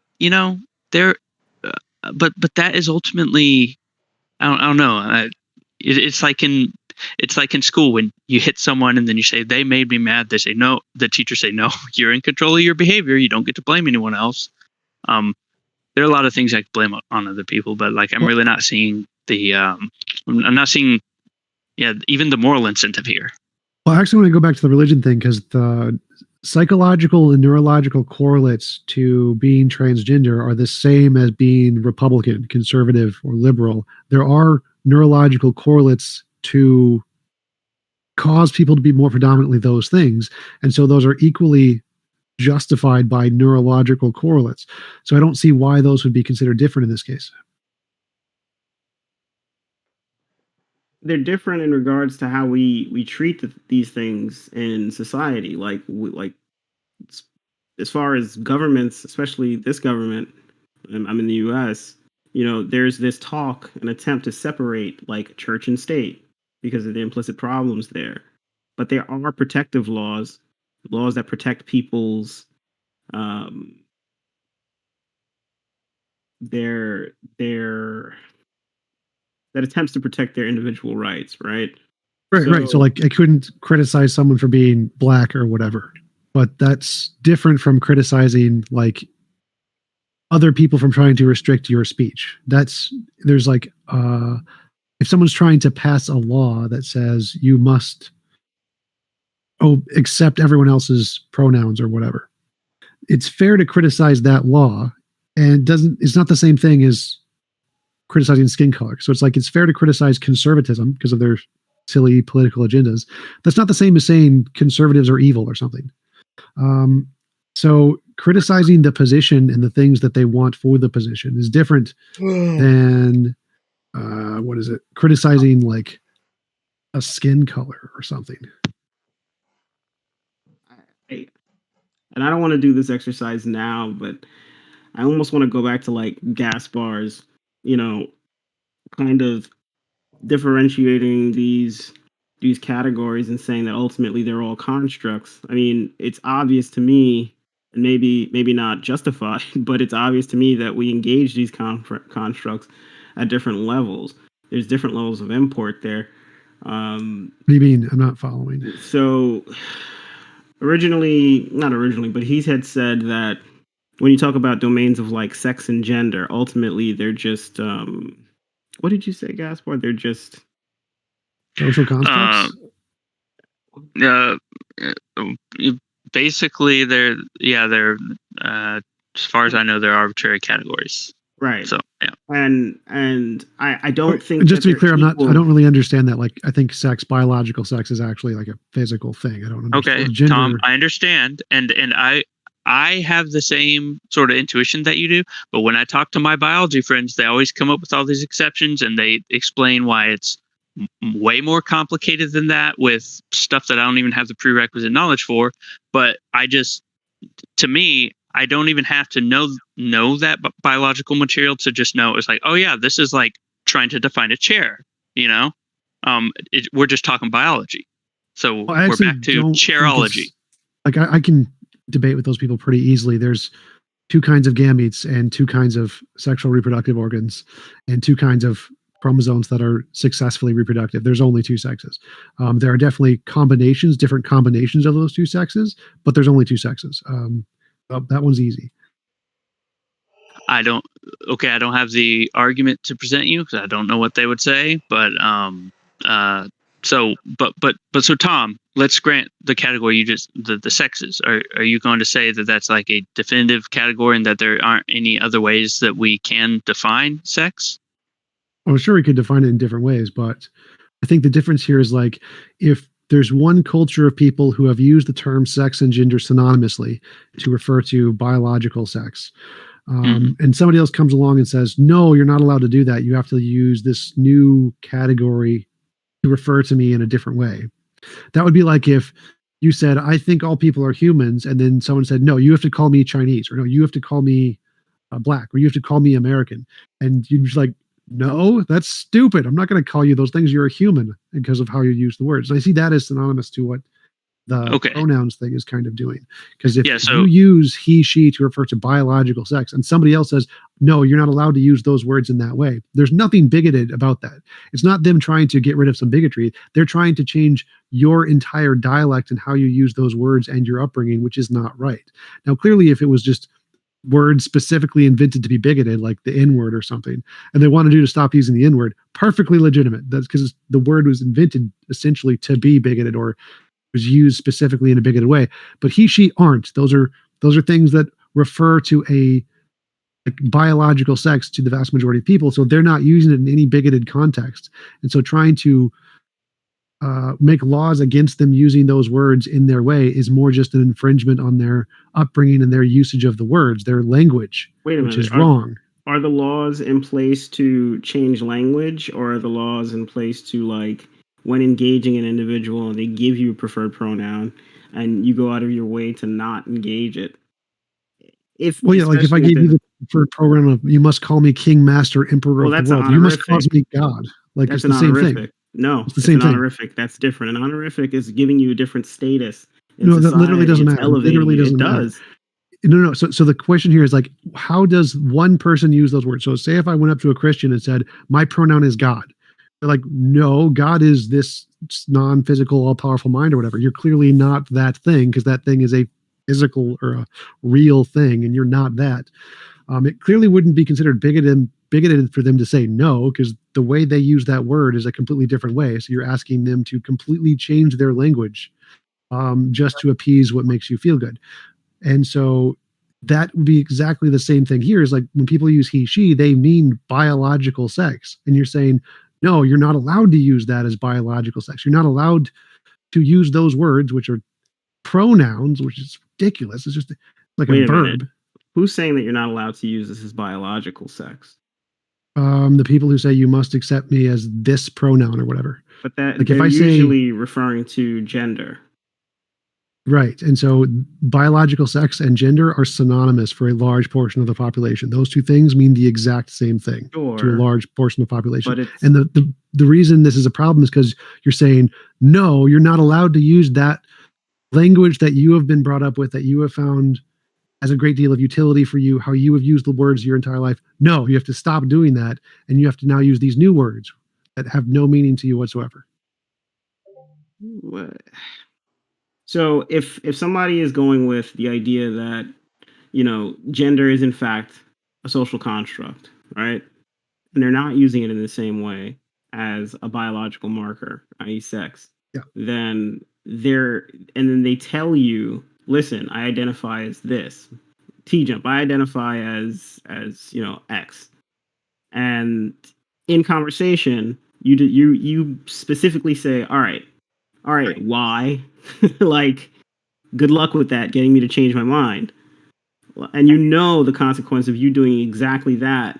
that is ultimately, I don't know. It's like in school when you hit someone and then you say they made me mad. They say no. The teacher say no. You're in control of your behavior. You don't get to blame anyone else. There are a lot of things I could blame on other people, but I'm really not seeing the. I'm not seeing, even the moral incentive here. Well, I actually want to go back to the religion thing because the psychological and neurological correlates to being transgender are the same as being Republican, conservative, or liberal. There are neurological correlates to cause people to be more predominantly those things. And so those are equally justified by neurological correlates. So I don't see why those would be considered different in this case. They're different in regards to how we treat these things in society. Like as far as governments, especially this government, I'm in the U.S., there's this talk, an attempt to separate like church and state because of the implicit problems there. But there are protective laws that protect people's that attempts to protect their individual rights, right? Right. So like I couldn't criticize someone for being black or whatever, but that's different from criticizing like other people from trying to restrict your speech. There's like if someone's trying to pass a law that says you must accept everyone else's pronouns or whatever, it's fair to criticize that law, and it's not the same thing as criticizing skin color. So it's like it's fair to criticize conservatism because of their silly political agendas. That's not the same as saying conservatives are evil or something. So criticizing the position and the things that they want for the position is different than criticizing like a skin color or something. And I don't want to do this exercise now, but I almost want to go back to like Gaspar's, kind of differentiating these categories and saying that ultimately they're all constructs. I mean, it's obvious to me, and maybe not justified, but it's obvious to me that we engage these constructs at different levels. There's different levels of import there. What do you mean? I'm not following. So not originally, but he had said that when you talk about domains of like sex and gender, ultimately they're just what did you say, Gaspar? They're just social constructs. Basically, they're as far as I know, they're arbitrary categories. Right. So yeah. And I don't think, just to be clear, I don't really understand that. Like, I think biological sex is actually like a physical thing. I don't understand. Okay, Tom, I understand, and I have the same sort of intuition that you do, but when I talk to my biology friends, they always come up with all these exceptions, and they explain why it's way more complicated than that with stuff that I don't even have the prerequisite knowledge for. But to me, I don't even have to know that biological material to just know it's like, oh yeah, this is like trying to define a chair, we're just talking biology. So we're back to chairology. Like I can debate with those people pretty easily. There's two kinds of gametes and two kinds of sexual reproductive organs and two kinds of chromosomes that are successfully reproductive. There's only two sexes. There are definitely different combinations of those two sexes, but there's only two sexes. That one's easy. I don't have the argument to present you because I don't know what they would say, but so Tom, let's grant the category the sexes. Are you going to say that that's like a definitive category and that there aren't any other ways that we can define sex? Well, sure, we could define it in different ways, but I think the difference here is like if there's one culture of people who have used the term sex and gender synonymously to refer to biological sex. And somebody else comes along and says, no, you're not allowed to do that. You have to use this new category to refer to me in a different way. That would be like if you said, I think all people are humans. And then someone said, no, you have to call me Chinese, or no, you have to call me black, or you have to call me American. And you're just like, no, that's stupid. I'm not going to call you those things. You're a human because of how you use the words. And I see that as synonymous to what the pronouns thing is kind of doing. Because if you use he, she to refer to biological sex and somebody else says, no, you're not allowed to use those words in that way, there's nothing bigoted about that. It's not them trying to get rid of some bigotry. They're trying to change your entire dialect and how you use those words and your upbringing, which is not right. Now, clearly, if it was just words specifically invented to be bigoted, like the N-word or something, and they wanted you to stop using the N-word, perfectly legitimate. That's because the word was invented essentially to be bigoted or was used specifically in a bigoted way. But he, she aren't. Those are things that refer to a biological sex to the vast majority of people, so they're not using it in any bigoted context. And so trying to make laws against them using those words in their way is more just an infringement on their upbringing and their usage of the words, their language, which is wrong. Are the laws in place to change language, or are the laws in place to, like, when engaging an individual and they give you a preferred pronoun and you go out of your way to not engage it? If I gave you the preferred pronoun of you must call me king, master, emperor of the world, you must call me God. Like, that's it's the same thing. No, it's the same thing. Honorific. That's different. An honorific is giving you a different status. No, that literally doesn't matter. Literally doesn't matter. No. So the question here is like, how does one person use those words? So say if I went up to a Christian and said, my pronoun is God. They're like, no, God is this non-physical, all-powerful mind or whatever. You're clearly not that thing because that thing is a physical or a real thing, and you're not that. It clearly wouldn't be considered bigoted for them to say no, because the way they use that word is a completely different way. So you're asking them to completely change their language just to appease what makes you feel good. And so that would be exactly the same thing here. Is like when people use he, she, they mean biological sex. And you're saying, no, you're not allowed to use that as biological sex. You're not allowed to use those words, which are pronouns, which is ridiculous. It's just like Wait a verb. Minute. Who's saying that you're not allowed to use this as biological sex? The people who say you must accept me as this pronoun or whatever. But that like they're if I usually referring to gender. Right. And so biological sex and gender are synonymous for a large portion of the population. Those two things mean the exact same thing to a large portion of the population. And the reason this is a problem is because you're saying, no, you're not allowed to use that language that you have been brought up with, that you have found as a great deal of utility for you, how you have used the words your entire life. No, you have to stop doing that. And you have to now use these new words that have no meaning to you whatsoever. What? So if somebody is going with the idea that, gender is in fact a social construct, right? And they're not using it in the same way as a biological marker, i.e. sex, then they tell you, listen, I identify as this. T-jump, I identify as X. And in conversation, you specifically say, all right, why? Like, good luck with that, getting me to change my mind. And the consequence of you doing exactly that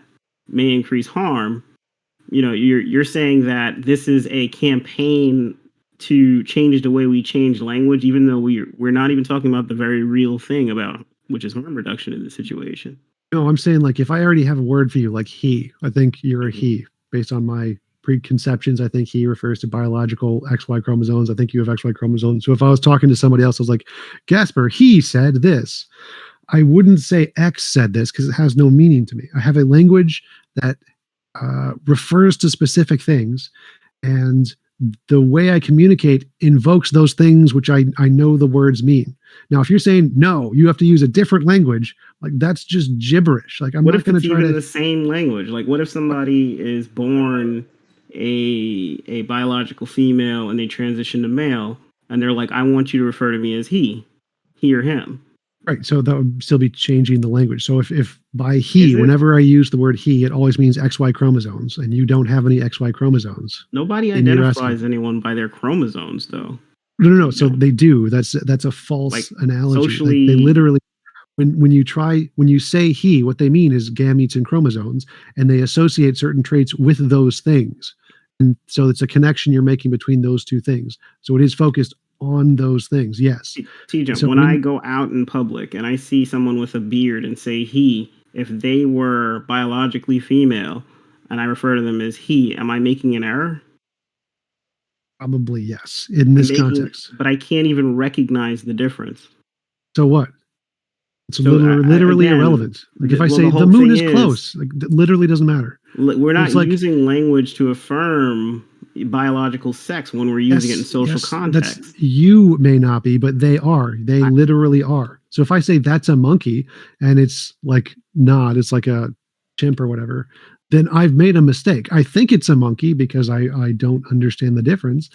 may increase harm. You're saying that this is a campaign to change the way we change language, even though we're not even talking about the very real thing about which is harm reduction in this situation. No, I'm saying, like, if I already have a word for you, like he, I think you're a he based on my preconceptions. I think he refers to biological XY chromosomes. I think you have XY chromosomes. So if I was talking to somebody else, I was like, Gasper, he said this. I wouldn't say X said this because it has no meaning to me. I have a language that refers to specific things, and the way I communicate invokes those things which I know the words mean. Now, if you're saying, no, you have to use a different language, like, that's just gibberish. Like, I'm not going to try to... the same language? Like, what if somebody is born a biological female and they transition to male, and they're like, I want you to refer to me as he or him? Right. So that would still be changing the language. So if by he, whenever I use the word he, it always means XY chromosomes, and you don't have any XY chromosomes. Nobody identifies anyone by their chromosomes, though. No. So they do. That's a false analogy. Socially, they literally, when you say he, what they mean is gametes and chromosomes, and they associate certain traits with those things. And so it's a connection you're making between those two things. So it is focused on those things. Yes. T-Jump, so when I go out in public and I see someone with a beard and say he, if they were biologically female and I refer to them as he, am I making an error? Probably yes, in this context. But I can't even recognize the difference. So what? It's literally irrelevant. Like, if I say the moon is close, like, it literally doesn't matter. We're not using language to affirm biological sex when we're using it in social context. You may not be, but they are. They literally are. So if I say that's a monkey and it's like not, it's like a chimp or whatever, then I've made a mistake. I think it's a monkey because I don't understand the difference,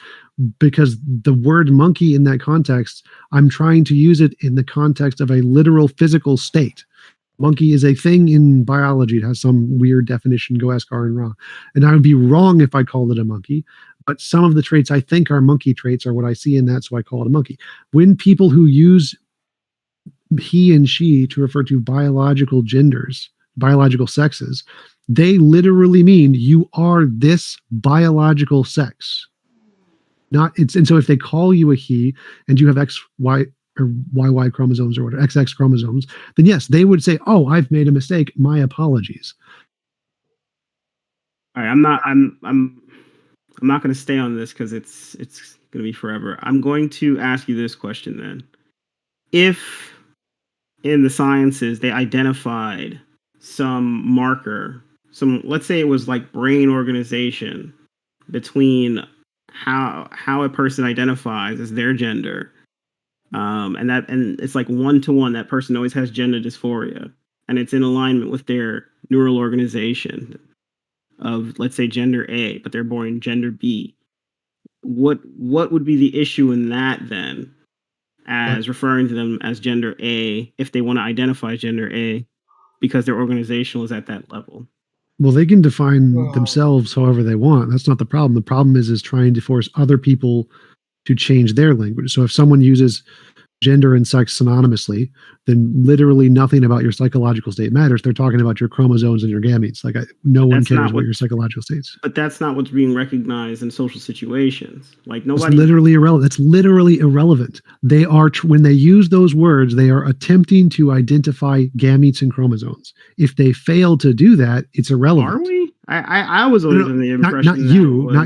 because the word monkey in that context, I'm trying to use it in the context of a literal physical state. Monkey is a thing in biology. It has some weird definition. Go ask Aaron Ra. And I would be wrong if I called it a monkey. But some of the traits I think are monkey traits are what I see in that, so I call it a monkey. When people who use he and she to refer to biological genders, biological sexes, they literally mean you are this biological sex. And so if they call you a he and you have XY or YY chromosomes or whatever, XX chromosomes, then yes, they would say, oh, I've made a mistake. My apologies. All right, I'm not going to stay on this because it's going to be forever. I'm going to ask you this question then. If in the sciences they identified some marker, let's say it was like brain organization between how a person identifies as their gender, and it's like 1-to-1, that person always has gender dysphoria, and it's in alignment with their neural organization of, let's say, gender A, but they're born gender B. What would be the issue in that then, as referring to them as gender A if they want to identify gender A because their organizational is at that level? Well, they can define themselves however they want. That's not the problem. The problem is trying to force other people to change their language. So if someone uses gender and sex synonymously, then literally nothing about your psychological state matters. They're talking about your chromosomes and your gametes. Like no one cares about your psychological states. But that's not what's being recognized in social situations. Like nobody. It's literally irrelevant. That's literally irrelevant. They are when they use those words, they are attempting to identify gametes and chromosomes. If they fail to do that, it's irrelevant. Are we? I was always in the impression not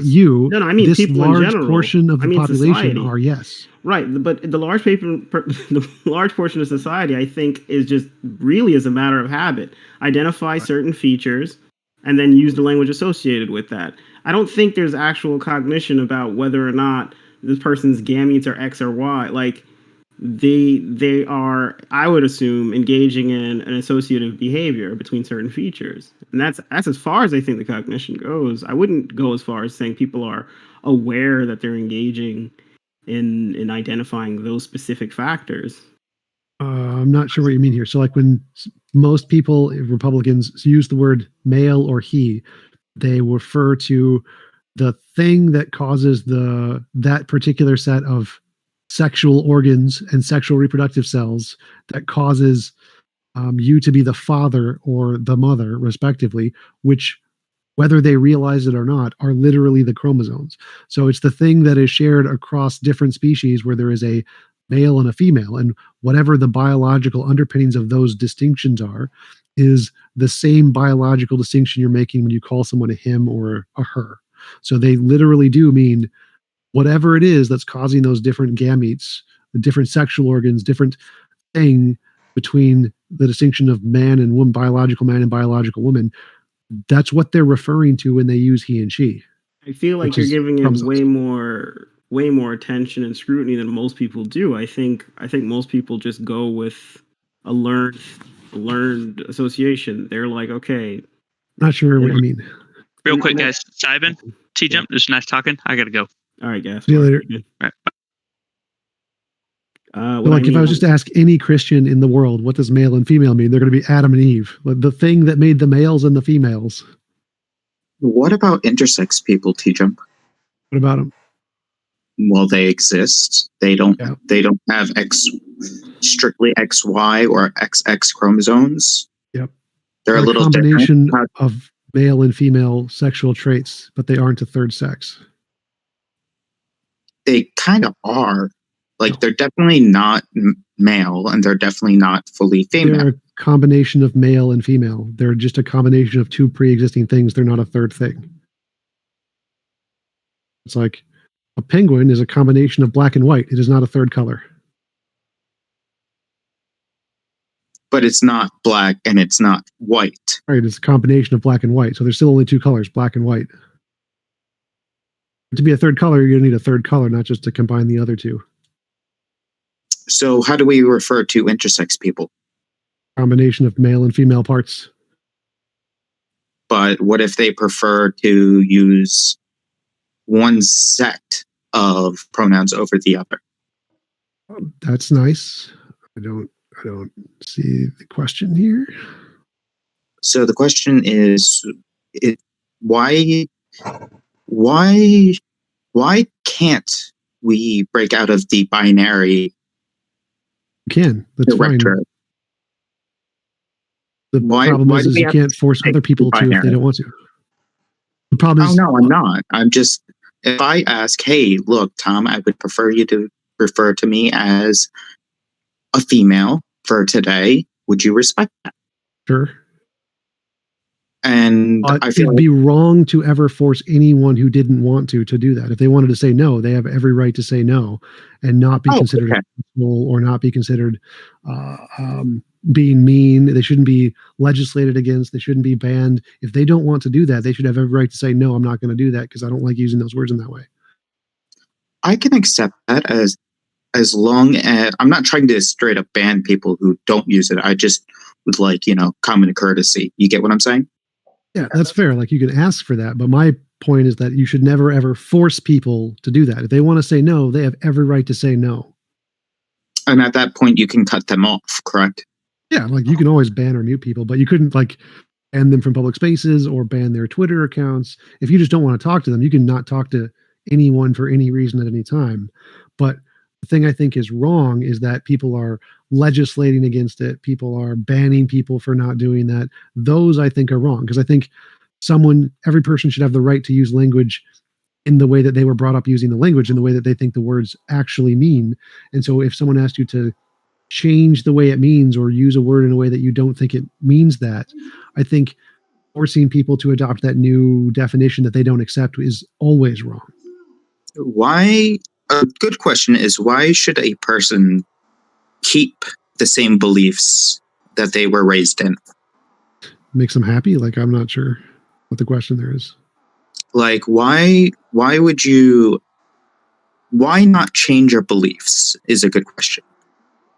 you. No, I mean this people large in general. Portion of the population society. are yes. Right, but the large portion of society, I think, is just really as a matter of habit. Identify certain features and then use the language associated with that. I don't think there's actual cognition about whether or not this person's gametes are X or Y. Like they are, I would assume, engaging in an associative behavior between certain features. And that's as far as I think the cognition goes. I wouldn't go as far as saying people are aware that they're engaging in identifying those specific factors. I'm not sure what you mean here. So like when most people, Republicans, use the word male or he, they refer to the thing that causes that particular set of sexual organs and sexual reproductive cells that causes you to be the father or the mother, respectively, which, whether they realize it or not, are literally the chromosomes. So it's the thing that is shared across different species where there is a male and a female, and whatever the biological underpinnings of those distinctions are, is the same biological distinction you're making when you call someone a him or a her. So they literally do mean whatever it is that's causing those different gametes, the different sexual organs, different thing between the distinction of man and woman, biological man and biological woman. That's what they're referring to when they use he and she. I feel like you're giving it way more attention and scrutiny than most people do. I think most people just go with a learned association. They're like, okay. Not sure what you mean. Real quick, guys. Simon, T-Jump, it was nice talking. I gotta go. All right, guys. See you later. All right, bye. If I was just to ask any Christian in the world, what does male and female mean? They're going to be Adam and Eve, the thing that made the males and the females. What about intersex people, T-Jump? What about them? Well, they exist. They don't. Yeah. They don't have strictly XY or XX chromosomes. Yep. They're a little combination different of male and female sexual traits, but they aren't a third sex. They kind of are. Like, they're definitely not male, and they're definitely not fully female. They're a combination of male and female. They're just a combination of two pre-existing things. They're not a third thing. It's like a penguin is a combination of black and white. It is not a third color. But it's not black and it's not white. Right, it's a combination of black and white. So there's still only two colors, black and white. To be a third color, you're going to need a third color, not just to combine the other two. So how do we refer to intersex people? Combination of male and female parts. But what if they prefer to use one set of pronouns over the other? That's nice. I don't see the question here. So the question is, why can't we break out of the binary? Can. That's fine. The problem is you can't force other people to if they don't want to. The problem is... Oh, no, I'm not. I'm just... If I ask, hey, look, Tom, I would prefer you to refer to me as a female for today. Would you respect that? Sure. And I feel it'd be wrong to ever force anyone who didn't want to do that. If they wanted to say no, they have every right to say no and not be considered or not be considered being mean. They shouldn't be legislated against. They shouldn't be banned. If they don't want to do that, they should have every right to say, no, I'm not going to do that because I don't like using those words in that way. I can accept that as long as I'm not trying to straight up ban people who don't use it. I just with like, common courtesy. You get what I'm saying? Yeah, that's fair. Like you can ask for that, but my point is that you should never ever force people to do that. If they want to say no, they have every right to say no. And at that point, you can cut them off, correct? Yeah, like you can always ban or mute people, but you couldn't like ban them from public spaces or ban their Twitter accounts. If you just don't want to talk to them, you can not talk to anyone for any reason at any time. But the thing I think is wrong is that people are legislating against it. People are banning people for not doing that. Those I think are wrong because I think every person should have the right to use language in the way that they were brought up using the language, in the way that they think the words actually mean. And so if someone asked you to change the way it means or use a word in a way that you don't think it means that, I think forcing people to adopt that new definition that they don't accept is always wrong. Why? A good question is, why should a person keep the same beliefs that they were raised in? Makes them happy? Like, I'm not sure what the question there is. Like, why not change your beliefs is a good question.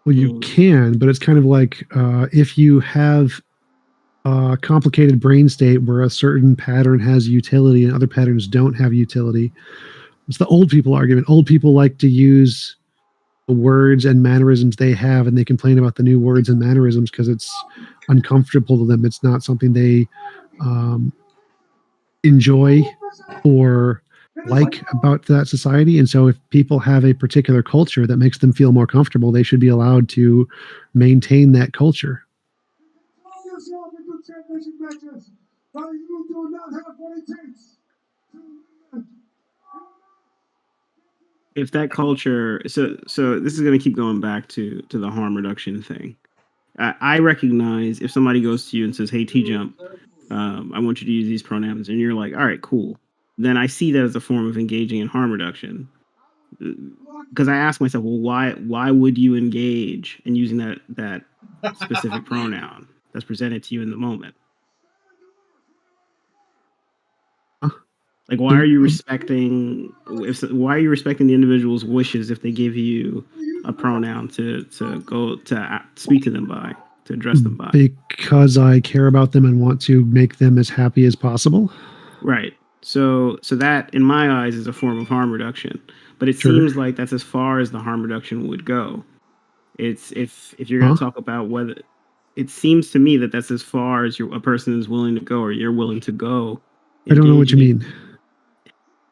Well, you can, but it's kind of like if you have a complicated brain state where a certain pattern has utility and other patterns don't have utility. It's the old people argument. Old people like to use the words and mannerisms they have, and they complain about the new words and mannerisms because it's uncomfortable to them. It's not something they enjoy or like about that society. And so if people have a particular culture that makes them feel more comfortable, they should be allowed to maintain that culture. If that culture, so this is going to keep going back to the harm reduction thing. I recognize if somebody goes to you and says, "Hey, T-Jump, I want you to use these pronouns," and you're like, "All right, cool." Then I see that as a form of engaging in harm reduction. Because I ask myself, well, why would you engage in using that specific pronoun that's presented to you in the moment? Like, why are you respecting the individual's wishes if they give you a pronoun to go to speak to them by, to address them by? Because I care about them and want to make them as happy as possible. Right. So that, in my eyes, is a form of harm reduction. But it seems like that's as far as the harm reduction would go. It's if you're going to talk about whether, it seems to me that that's as far as a person is willing to go, or you're willing to go. I don't know what you mean.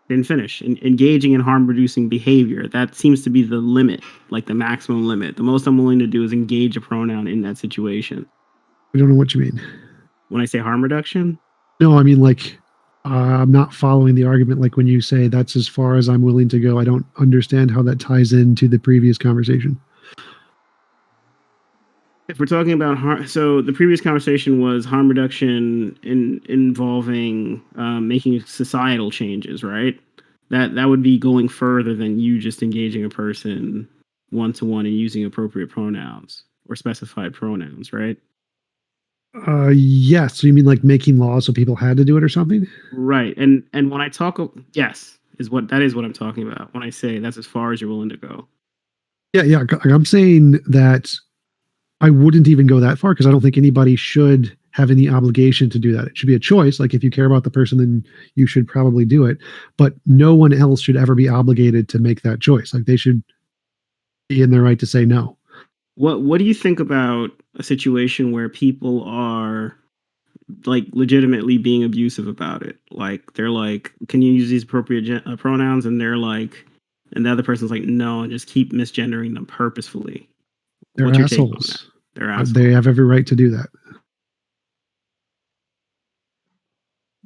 Didn't finish. Engaging in harm reducing behavior. That seems to be the limit, like the maximum limit. The most I'm willing to do is engage a pronoun in that situation. I don't know what you mean. When I say harm reduction? No, I mean, like, I'm not following the argument. Like when you say that's as far as I'm willing to go, I don't understand how that ties into the previous conversation. If we're talking about harm, so the previous conversation was harm reduction involving making societal changes, right? That would be going further than you just engaging a person one-to-one and using appropriate pronouns or specified pronouns, right? Yes. So you mean like making laws so people had to do it or something? Right. And when I talk, yes, that is what I'm talking about when I say that's as far as you're willing to go. Yeah. I'm saying that I wouldn't even go that far because I don't think anybody should have any obligation to do that. It should be a choice. Like if you care about the person, then you should probably do it. But no one else should ever be obligated to make that choice. Like they should be in their right to say no. What do you think about a situation where people are like legitimately being abusive about it? Like they're like, "Can you use these appropriate pronouns?" And they're like, and the other person's like, "No," and just keep misgendering them purposefully. They're What's your assholes. take on that? They're assholes. They have every right to do that.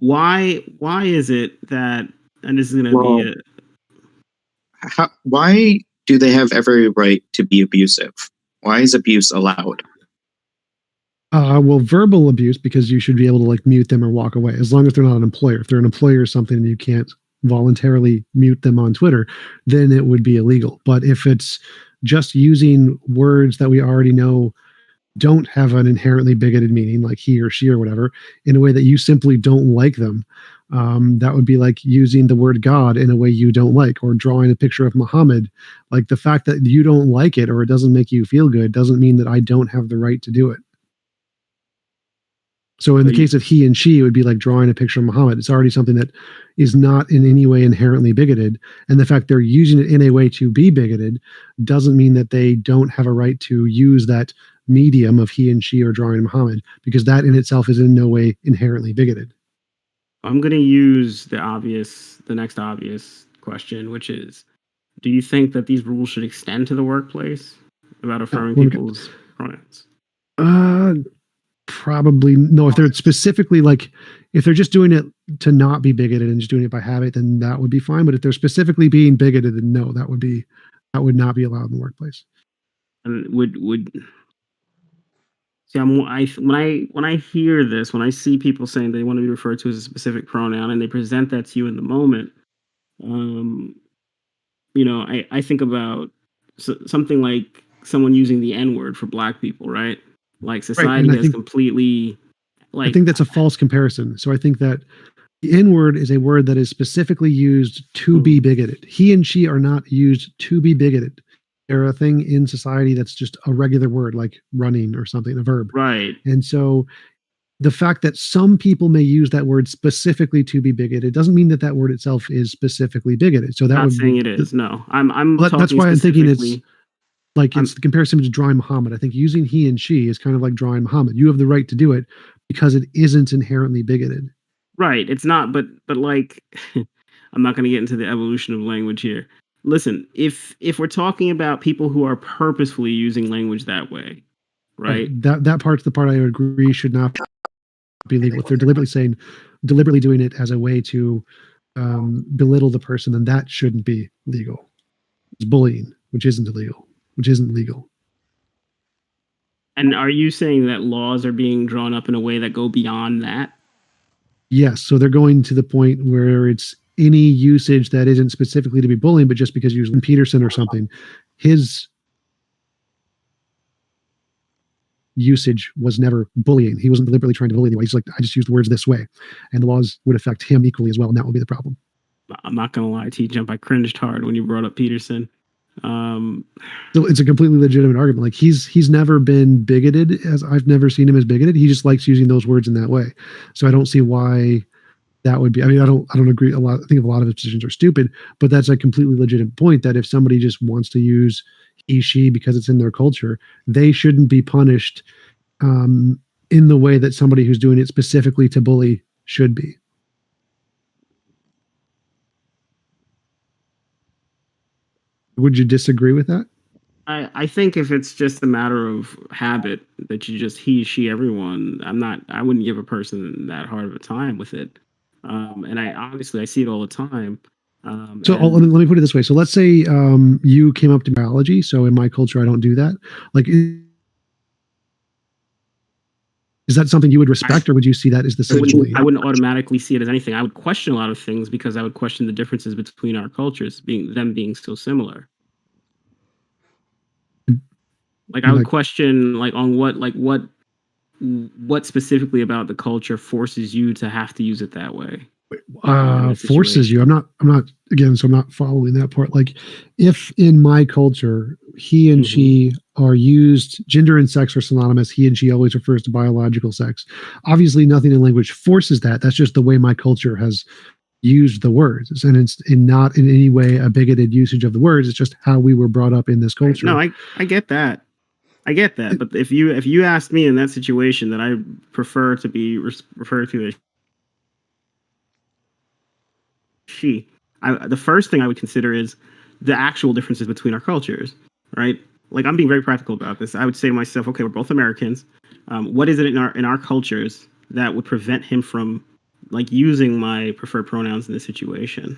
Why is it that, and this is going to be why do they have every right to be abusive? Why is abuse allowed? Well, verbal abuse, because you should be able to like mute them or walk away, as long as they're not an employer. If they're an employer or something and you can't voluntarily mute them on Twitter, then it would be illegal. But if it's just using words that we already know don't have an inherently bigoted meaning, like he or she or whatever, in a way that you simply don't like them, that would be like using the word God in a way you don't like, or drawing a picture of Muhammad. Like the fact that you don't like it or it doesn't make you feel good doesn't mean that I don't have the right to do it. So in the case of he and she, it would be like drawing a picture of Muhammad. It's already something that is not in any way inherently bigoted. And the fact they're using it in a way to be bigoted doesn't mean that they don't have a right to use that medium of he and she or drawing Muhammad, because that in itself is in no way inherently bigoted. I'm going to use the next obvious question, which is, do you think that these rules should extend to the workplace about affirming people's pronouns? Probably no. If they're specifically like, if they're just doing it to not be bigoted and just doing it by habit, then that would be fine. But if they're specifically being bigoted, then no, that would not be allowed in the workplace. And would see, when I hear this, when I see people saying they want to be referred to as a specific pronoun and they present that to you in the moment, I think about something like someone using the N-word for Black people, right? Like society has completely, I think that's a false comparison. So I think that the N-word is a word that is specifically used to be bigoted. He and she are not used to be bigoted. They're a thing in society that's just a regular word, like running or something, a verb. Right. And so the fact that some people may use that word specifically to be bigoted doesn't mean that that word itself is specifically bigoted. So that not would saying it is. No, I'm. That's why I'm thinking it's like it's the comparison to drawing Muhammad. I think using he and she is kind of like drawing Muhammad. You have the right to do it because it isn't inherently bigoted. Right. It's not, but like, I'm not going to get into the evolution of language here. Listen, if we're talking about people who are purposefully using language that way, right? That part's the part I would agree should not be legal. If they're deliberately doing it as a way to belittle the person, then that shouldn't be legal. It's bullying, which isn't illegal. Which isn't legal. And are you saying that laws are being drawn up in a way that go beyond that? Yes. So they're going to the point where it's any usage that isn't specifically to be bullying, but just because you're using Peterson or something, his usage was never bullying. He wasn't deliberately trying to bully anyone. He's like, I just use the words this way. And the laws would affect him equally as well. And that would be the problem. I'm not going to lie, T-Jump. I cringed hard when you brought up Peterson. So it's a completely legitimate argument. Like he's never been bigoted, as I've never seen him as bigoted. He just likes using those words in that way. So I don't see why that would be. I mean, I don't agree. I think a lot of his positions are stupid, but that's a completely legitimate point that if somebody just wants to use he, she because it's in their culture, they shouldn't be punished in the way that somebody who's doing it specifically to bully should be. Would you disagree with that? I think if it's just a matter of habit that you just he, she, everyone, I wouldn't give a person that hard of a time with it. And I see it all the time. Let me put it this way. So let's say you came up to biology. So in my culture, I don't do that. Like, is that something you would respect, or would you see that as the same? I wouldn't automatically see it as anything. I would question a lot of things because I would question the differences between our cultures, being so similar. Like I would question what specifically about the culture forces you to have to use it that way. Forces you. I'm not following that part. Like if in my culture, he and she are used, gender and sex are synonymous. He and she always refers to biological sex. Obviously nothing in language forces that. That's just the way my culture has used the words, and it's not in any way a bigoted usage of the words. It's just how we were brought up in this culture. No, I get that. But if you asked me in that situation that I prefer to be referred to as she, the first thing I would consider is the actual differences between our cultures, right? Like I'm being very practical about this. I would say to myself, okay, we're both Americans. What is it in our cultures that would prevent him from like using my preferred pronouns in this situation?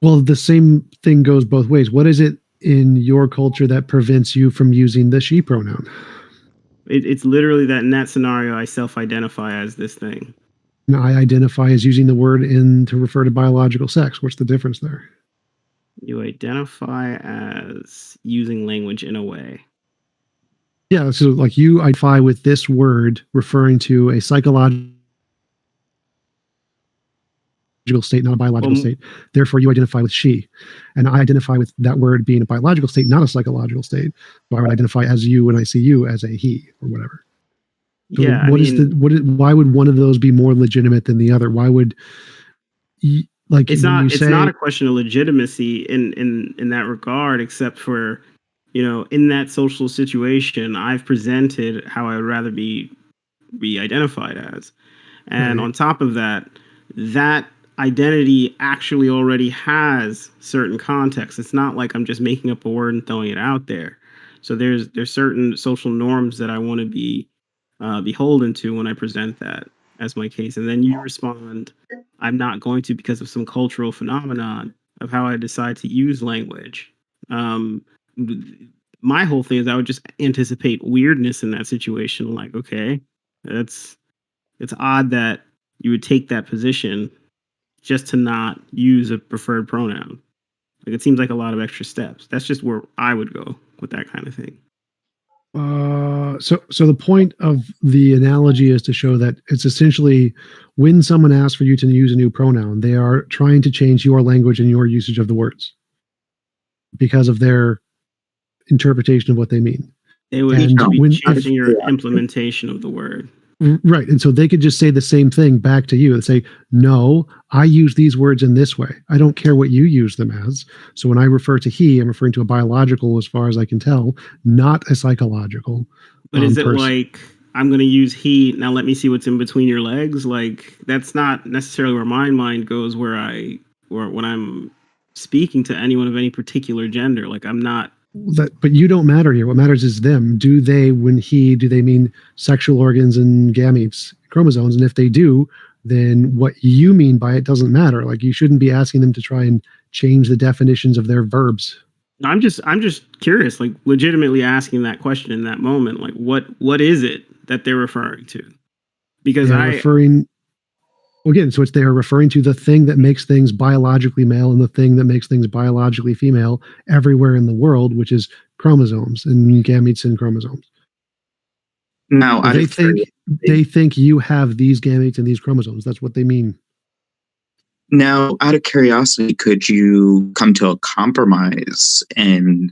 Well, the same thing goes both ways. What is it in your culture that prevents you from using the she pronoun? It's literally that in that scenario, I self-identify as this thing. No, I identify as using the word to refer to biological sex. What's the difference there? You identify as using language in a way. Yeah, so like you identify with this word referring to a psychological state, not a biological state. Therefore, you identify with she. And I identify with that word being a biological state, not a psychological state. So I would identify as you when I see you as a he or whatever. So Yeah, why would one of those be more legitimate than the other? Why would it's not a question of legitimacy in that regard, except for, in that social situation, I've presented how I would rather be identified as. And on top of that, that identity actually already has certain context. It's not like I'm just making up a word and throwing it out there. So there's certain social norms that I want to be beholden to when I present that as my case. And then you respond, I'm not going to, because of some cultural phenomenon of how I decide to use language. My whole thing is I would just anticipate weirdness in that situation. Like, okay, it's odd that you would take that position just to not use a preferred pronoun. Like, it seems like a lot of extra steps. That's just where I would go with that kind of thing. So the point of the analogy is to show that it's essentially when someone asks for you to use a new pronoun, they are trying to change your language and your usage of the words because of their interpretation of what they mean. They would be changing your implementation of the word. Right. And so they could just say the same thing back to you and say, no, I use these words in this way. I don't care what you use them as. So when I refer to he, I'm referring to a biological, as far as I can tell, not a psychological. But is it person. Like, I'm going to use he, now let me see what's in between your legs? Like, that's not necessarily where my mind goes or when I'm speaking to anyone of any particular gender. Like, I'm not. But you don't matter here. What matters is them. Do they mean sexual organs and gametes, chromosomes? And if they do, then what you mean by it doesn't matter. Like, you shouldn't be asking them to try and change the definitions of their verbs. I'm just curious, like legitimately asking that question in that moment. Like, what is it that they're referring to? Because so they are referring to the thing that makes things biologically male and the thing that makes things biologically female everywhere in the world, which is chromosomes and gametes and chromosomes. Now, they think you have these gametes and these chromosomes. That's what they mean. Now, out of curiosity, could you come to a compromise and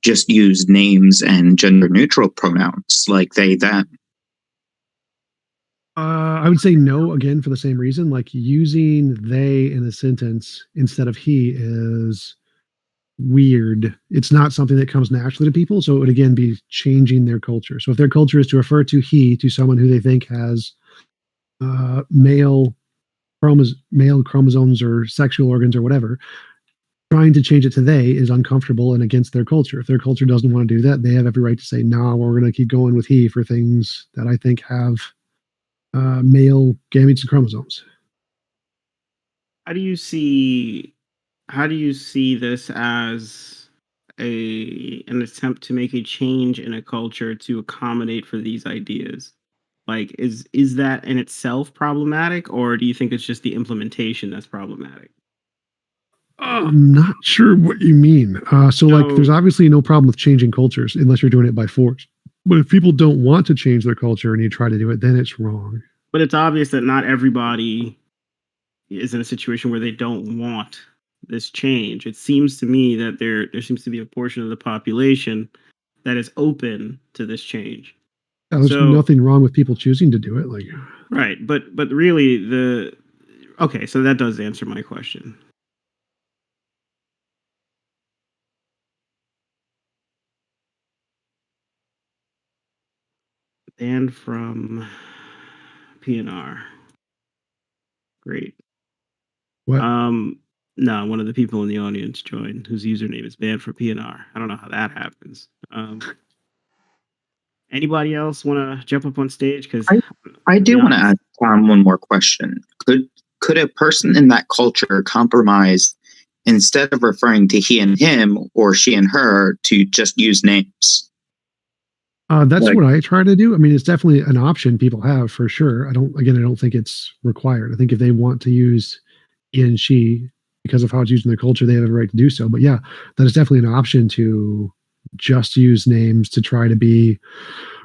just use names and gender neutral pronouns like they, them? I would say no, again, for the same reason. Like, using they in a sentence instead of he is weird. It's not something that comes naturally to people. So it would, again, be changing their culture. So if their culture is to refer to he to someone who they think has male chromosomes or sexual organs or whatever, trying to change it to they is uncomfortable and against their culture. If their culture doesn't want to do that, they have every right to say, no, we're going to keep going with he for things that I think have male gametes and chromosomes. How do you see this as an attempt to make a change in a culture to accommodate for these ideas? Like, is that in itself problematic, or do you think it's just the implementation that's problematic? I'm not sure what you mean. So like, there's obviously no problem with changing cultures unless you're doing it by force. But if people don't want to change their culture and you try to do it, then it's wrong. But it's obvious that not everybody is in a situation where they don't want this change. It seems to me that there seems to be a portion of the population that is open to this change. There's nothing wrong with people choosing to do it. Like, right, but really okay, so that does answer my question. Banned from PNR. Great. What? No, one of the people in the audience joined whose username is banned for PNR. I don't know how that happens. Anybody else want to jump up on stage? Because I do want to ask Tom one more question. Could a person in that culture compromise instead of referring to he and him or she and her to just use names? That's what I try to do. I mean, it's definitely an option people have for sure. I don't think it's required. I think if they want to use he and she because of how it's used in their culture, they have a right to do so. But yeah, that is definitely an option to just use names to try to be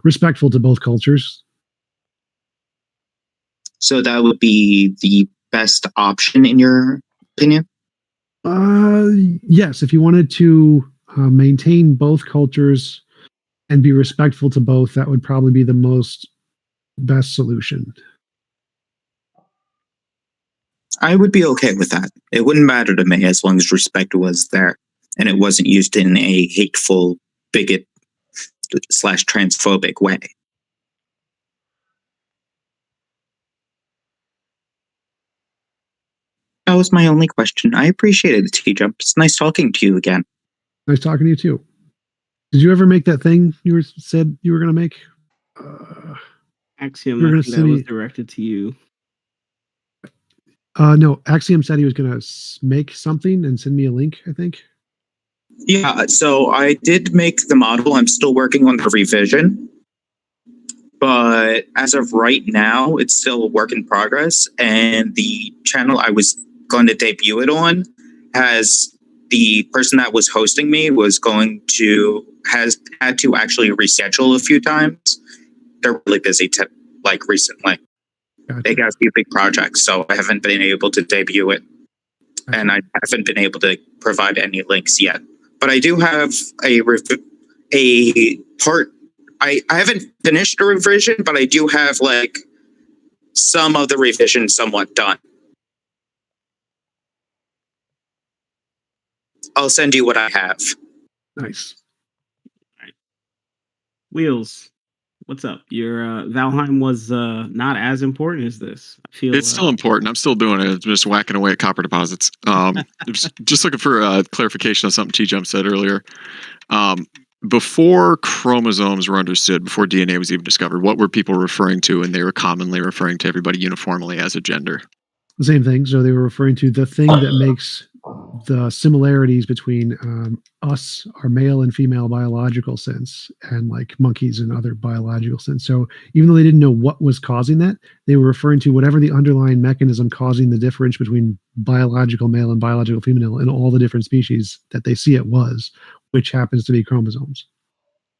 respectful to both cultures. So that would be the best option in your opinion? Yes, if you wanted to maintain both cultures and be respectful to both, that would probably be the most best solution. I would be okay with that. It wouldn't matter to me as long as respect was there and it wasn't used in a hateful, bigot / transphobic way. That was my only question. I appreciated it, T-Jump. It's nice talking to you again. Nice talking to you too. Did you ever make that thing you said you were going to make? Axiom, I think that was directed to you. No, Axiom said he was going to make something and send me a link, I think. Yeah, so I did make the model. I'm still working on the revision. But as of right now, it's still a work in progress. And the channel I was going to debut it on has the person that was hosting me has had to actually reschedule a few times. They're really busy recently. Gotcha. They got a few big projects, so I haven't been able to debut it. Gotcha. And I haven't been able to provide any links yet. But I do have a part. I haven't finished the revision, but I do have some of the revision somewhat done. I'll send you what I have. Nice. All right. Wheels, what's up? Your Valheim was not as important as this. I feel it's still important. I'm still doing it. I'm just whacking away at copper deposits. Just looking for clarification on something T-Jump said earlier. Before chromosomes were understood, before DNA was even discovered, what were people referring to? And they were commonly referring to everybody uniformly as a gender. The same thing. So they were referring to the thing that makes the similarities between us, our male and female biological sense, and monkeys and other biological sense. So even though they didn't know what was causing that, they were referring to whatever the underlying mechanism causing the difference between biological male and biological female in all the different species that they see it was, which happens to be chromosomes.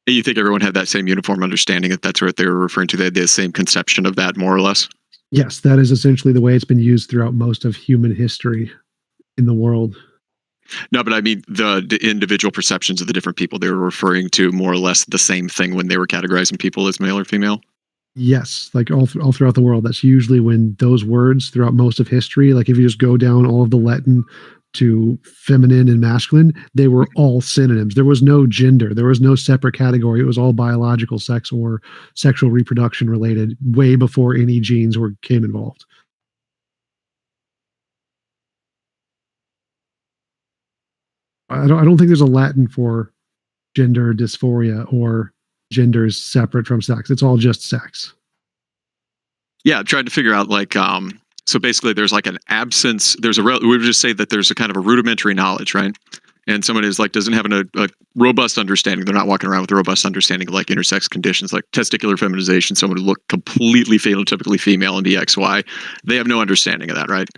You think everyone had that same uniform understanding that that's what they were referring to? They had the same conception of that, more or less? Yes, that is essentially the way it's been used throughout most of human history in the world. No, but I mean the individual perceptions of the different people. They were referring to more or less the same thing when they were categorizing people as male or female? Yes, all throughout the world. That's usually when those words throughout most of history, if you just go down all of the Latin to feminine and masculine, they were all synonyms. There was no gender. There was no separate category. It was all biological sex or sexual reproduction related way before any genes came involved. I don't think there's a Latin for gender dysphoria or genders separate from sex. It's all just sex. Yeah, I'm trying to figure out so basically there's an absence. We would just say that there's a kind of a rudimentary knowledge, right? And someone is doesn't have a robust understanding. They're not walking around with a robust understanding of intersex conditions like testicular feminization. Someone would look completely phenotypically female and be XY. They have no understanding of that, right?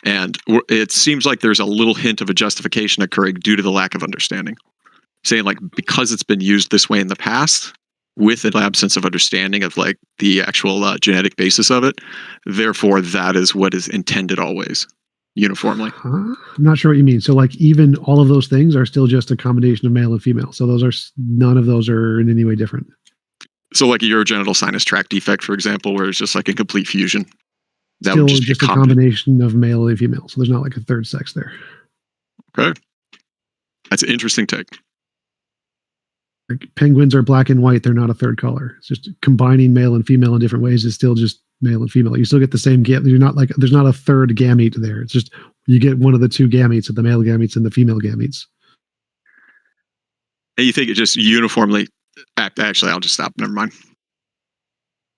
And it seems like there's a little hint of a justification occurring due to the lack of understanding. Saying because it's been used this way in the past, with an absence of understanding of the actual genetic basis of it, therefore that is what is intended always, uniformly. I'm not sure what you mean. So even all of those things are still just a combination of male and female. So none of those are in any way different. So a urogenital sinus tract defect, for example, where it's just a complete fusion. That still would just a combination of male and female. So there's not a third sex there. Okay. That's an interesting take. Penguins are black and white. They're not a third color. It's just combining male and female in different ways is still just male and female. You still get the same gamete. You're not there's not a third gamete there. It's just you get one of the two gametes of the male gametes and the female gametes. And you think it just uniformly actually, I'll just stop. Never mind.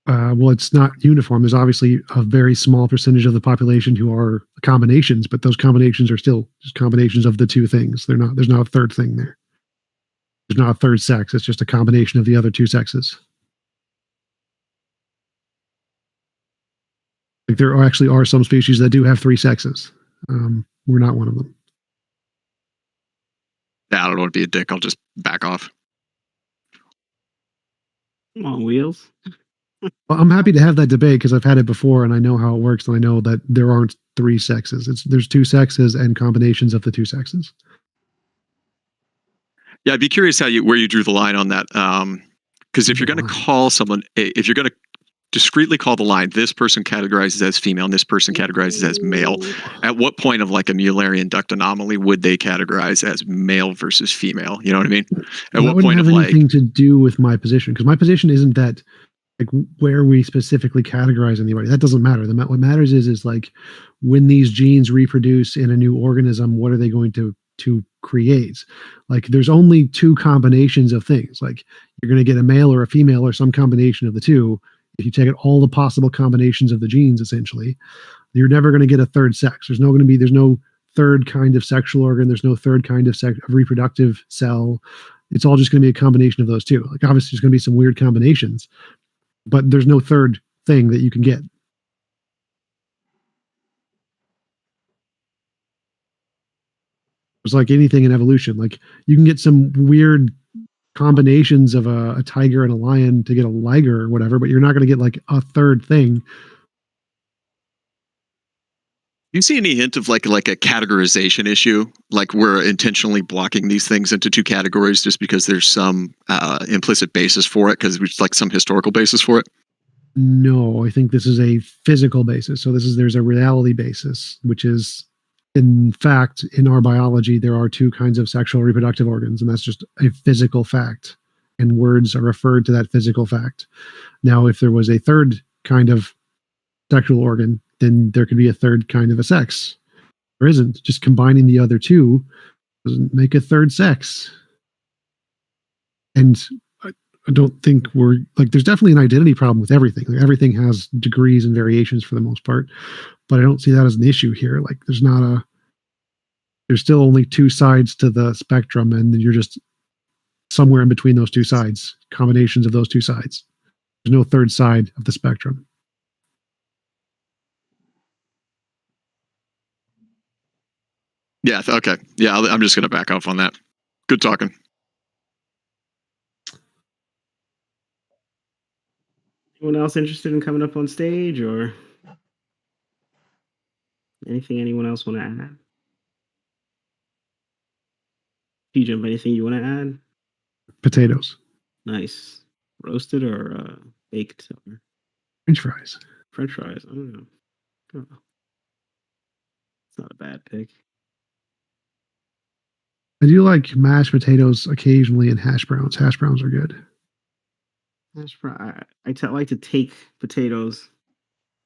Well, it's not uniform. There's obviously a very small percentage of the population who are combinations, but those combinations are still just combinations of the two things. There's not a third thing there. There's not a third sex. It's just a combination of the other two sexes. There are some species that do have three sexes. We're not one of them. Yeah, I don't want to be a dick. I'll just back off. Come on, Wheels. Well, I'm happy to have that debate because I've had it before and I know how it works and I know that there aren't three sexes. there's two sexes and combinations of the two sexes. Yeah, I'd be curious where you drew the line on that. Because if you're going to call someone, if you're going to discreetly call the line, this person categorizes as female and this person categorizes as male, at what point of like a Mullerian duct anomaly would they categorize as male versus female? You know what I mean? At what point of anything to do with my position, because my position isn't that like where we specifically categorize anybody. That doesn't matter. What matters is like when these genes reproduce in a new organism, what are they going to create? Like there's only two combinations of things. Like you're going to get a male or a female or some combination of the two. If you take all the possible combinations of the genes, essentially, you're never going to get a third sex. There's no third kind of sexual organ. There's no third kind of reproductive cell. It's all just going to be a combination of those two. Like obviously there's going to be some weird combinations, but there's no third thing that you can get. It's like anything in evolution. Like you can get some weird combinations of a tiger and a lion to get a liger or whatever, but you're not going to get like a third thing. Do you see any hint of like a categorization issue? Like we're intentionally blocking these things into two categories just because there's some implicit basis for it, because there's like some historical basis for it? No, I think this is a physical basis. So there's a reality basis, which is, in fact, in our biology, there are two kinds of sexual reproductive organs, and that's just a physical fact. And words are referred to that physical fact. Now, if there was a third kind of sexual organ, then there could be a third kind of a sex. There isn't. Just combining the other two doesn't make a third sex. And I don't think we're like, there's definitely an identity problem with everything. Like, everything has degrees and variations for the most part, but I don't see that as an issue here. Like there's still only two sides to the spectrum, and you're just somewhere in between those two sides, combinations of those two sides. There's no third side of the spectrum. Yeah. Okay. Yeah. I'm just going to back off on that. Good talking. Anyone else interested in coming up on stage, or anything anyone else want to add? Jump, anything you want to add? Potatoes. Nice. Roasted or baked? Or French fries. French fries. I don't know. Oh. It's not a bad pick. I do like mashed potatoes occasionally and hash browns. Hash browns are good. I like to take potatoes,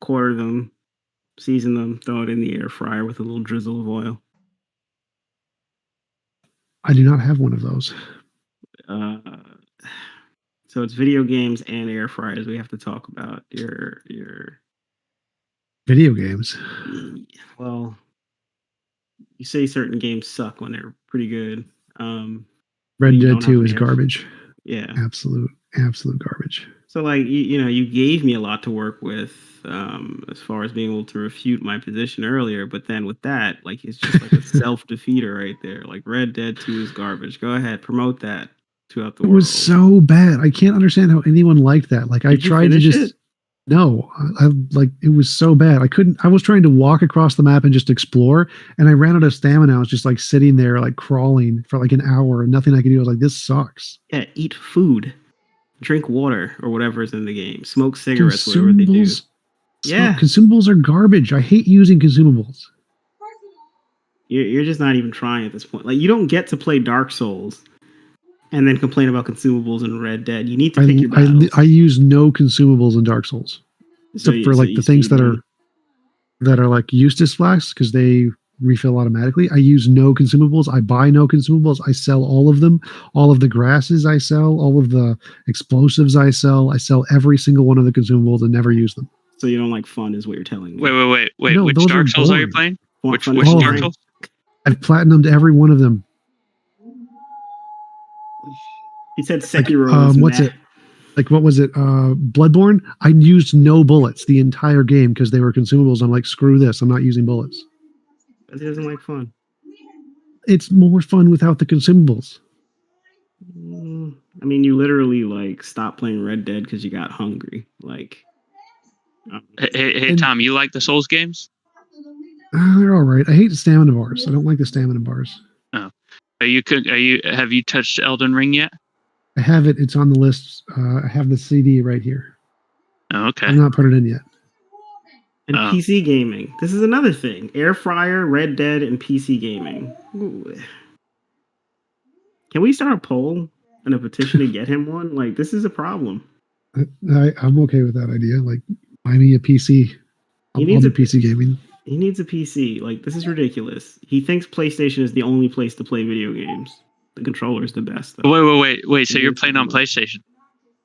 quarter them, season them, throw it in the air fryer with a little drizzle of oil. I do not have one of those. So it's video games and air fryers we have to talk about. Your video games. Well, you say certain games suck when they're pretty good. Red Dead 2 is garbage. Yeah, absolute garbage. So like you gave me a lot to work with as far as being able to refute my position earlier, but then with that, like, it's just like a self-defeater right there. Like Red Dead 2 is garbage. Go ahead, promote that throughout the world. It was so bad. I can't understand how anyone liked that. Like, I tried to just no, I like, it was so bad. I was trying to walk across the map and just explore, and I ran out of stamina. I was just like sitting there, like crawling for like an hour, and nothing I could do. I was like, this sucks. Yeah, eat food, drink water, or whatever is in the game. Smoke cigarettes, whatever they do. Yeah, consumables are garbage. I hate using consumables. You're just not even trying at this point. Like, you don't get to play Dark Souls and then complain about consumables in Red Dead. You need to pick your battles. I use no consumables in Dark Souls, except for like the things that are like Eustace flasks, because they refill automatically. I use no consumables. I buy no consumables. I sell all of them. All of the grasses I sell. All of the explosives I sell. I sell every single one of the consumables and never use them. So you don't like fun, is what you're telling me. Wait. No, which Dark Souls are you playing? Which Dark Souls? I've platinumed every one of them. He said Sekiro. What's it? Like, what was it? Bloodborne? I used no bullets the entire game because they were consumables. I'm like, screw this. I'm not using bullets. He doesn't like fun. It's more fun without the consumables. I mean, you literally like stopped playing Red Dead because you got hungry. Like, hey, Tom, you like the Souls games? They're all right. I hate the stamina bars. I don't like the stamina bars. Oh, have you touched Elden Ring yet? I have it. It's on the list. I have the CD right here. Oh, okay. I've not put it in yet. And PC gaming. This is another thing. Air fryer, Red Dead, and PC gaming. Ooh. Can we start a poll and a petition to get him one? Like, this is a problem. I'm okay with that idea. Like, buy me a PC. I'll do PC gaming. He needs a PC. Like, this is ridiculous. He thinks PlayStation is the only place to play video games. The controller is the best. Though. Wait. So you're playing on PlayStation?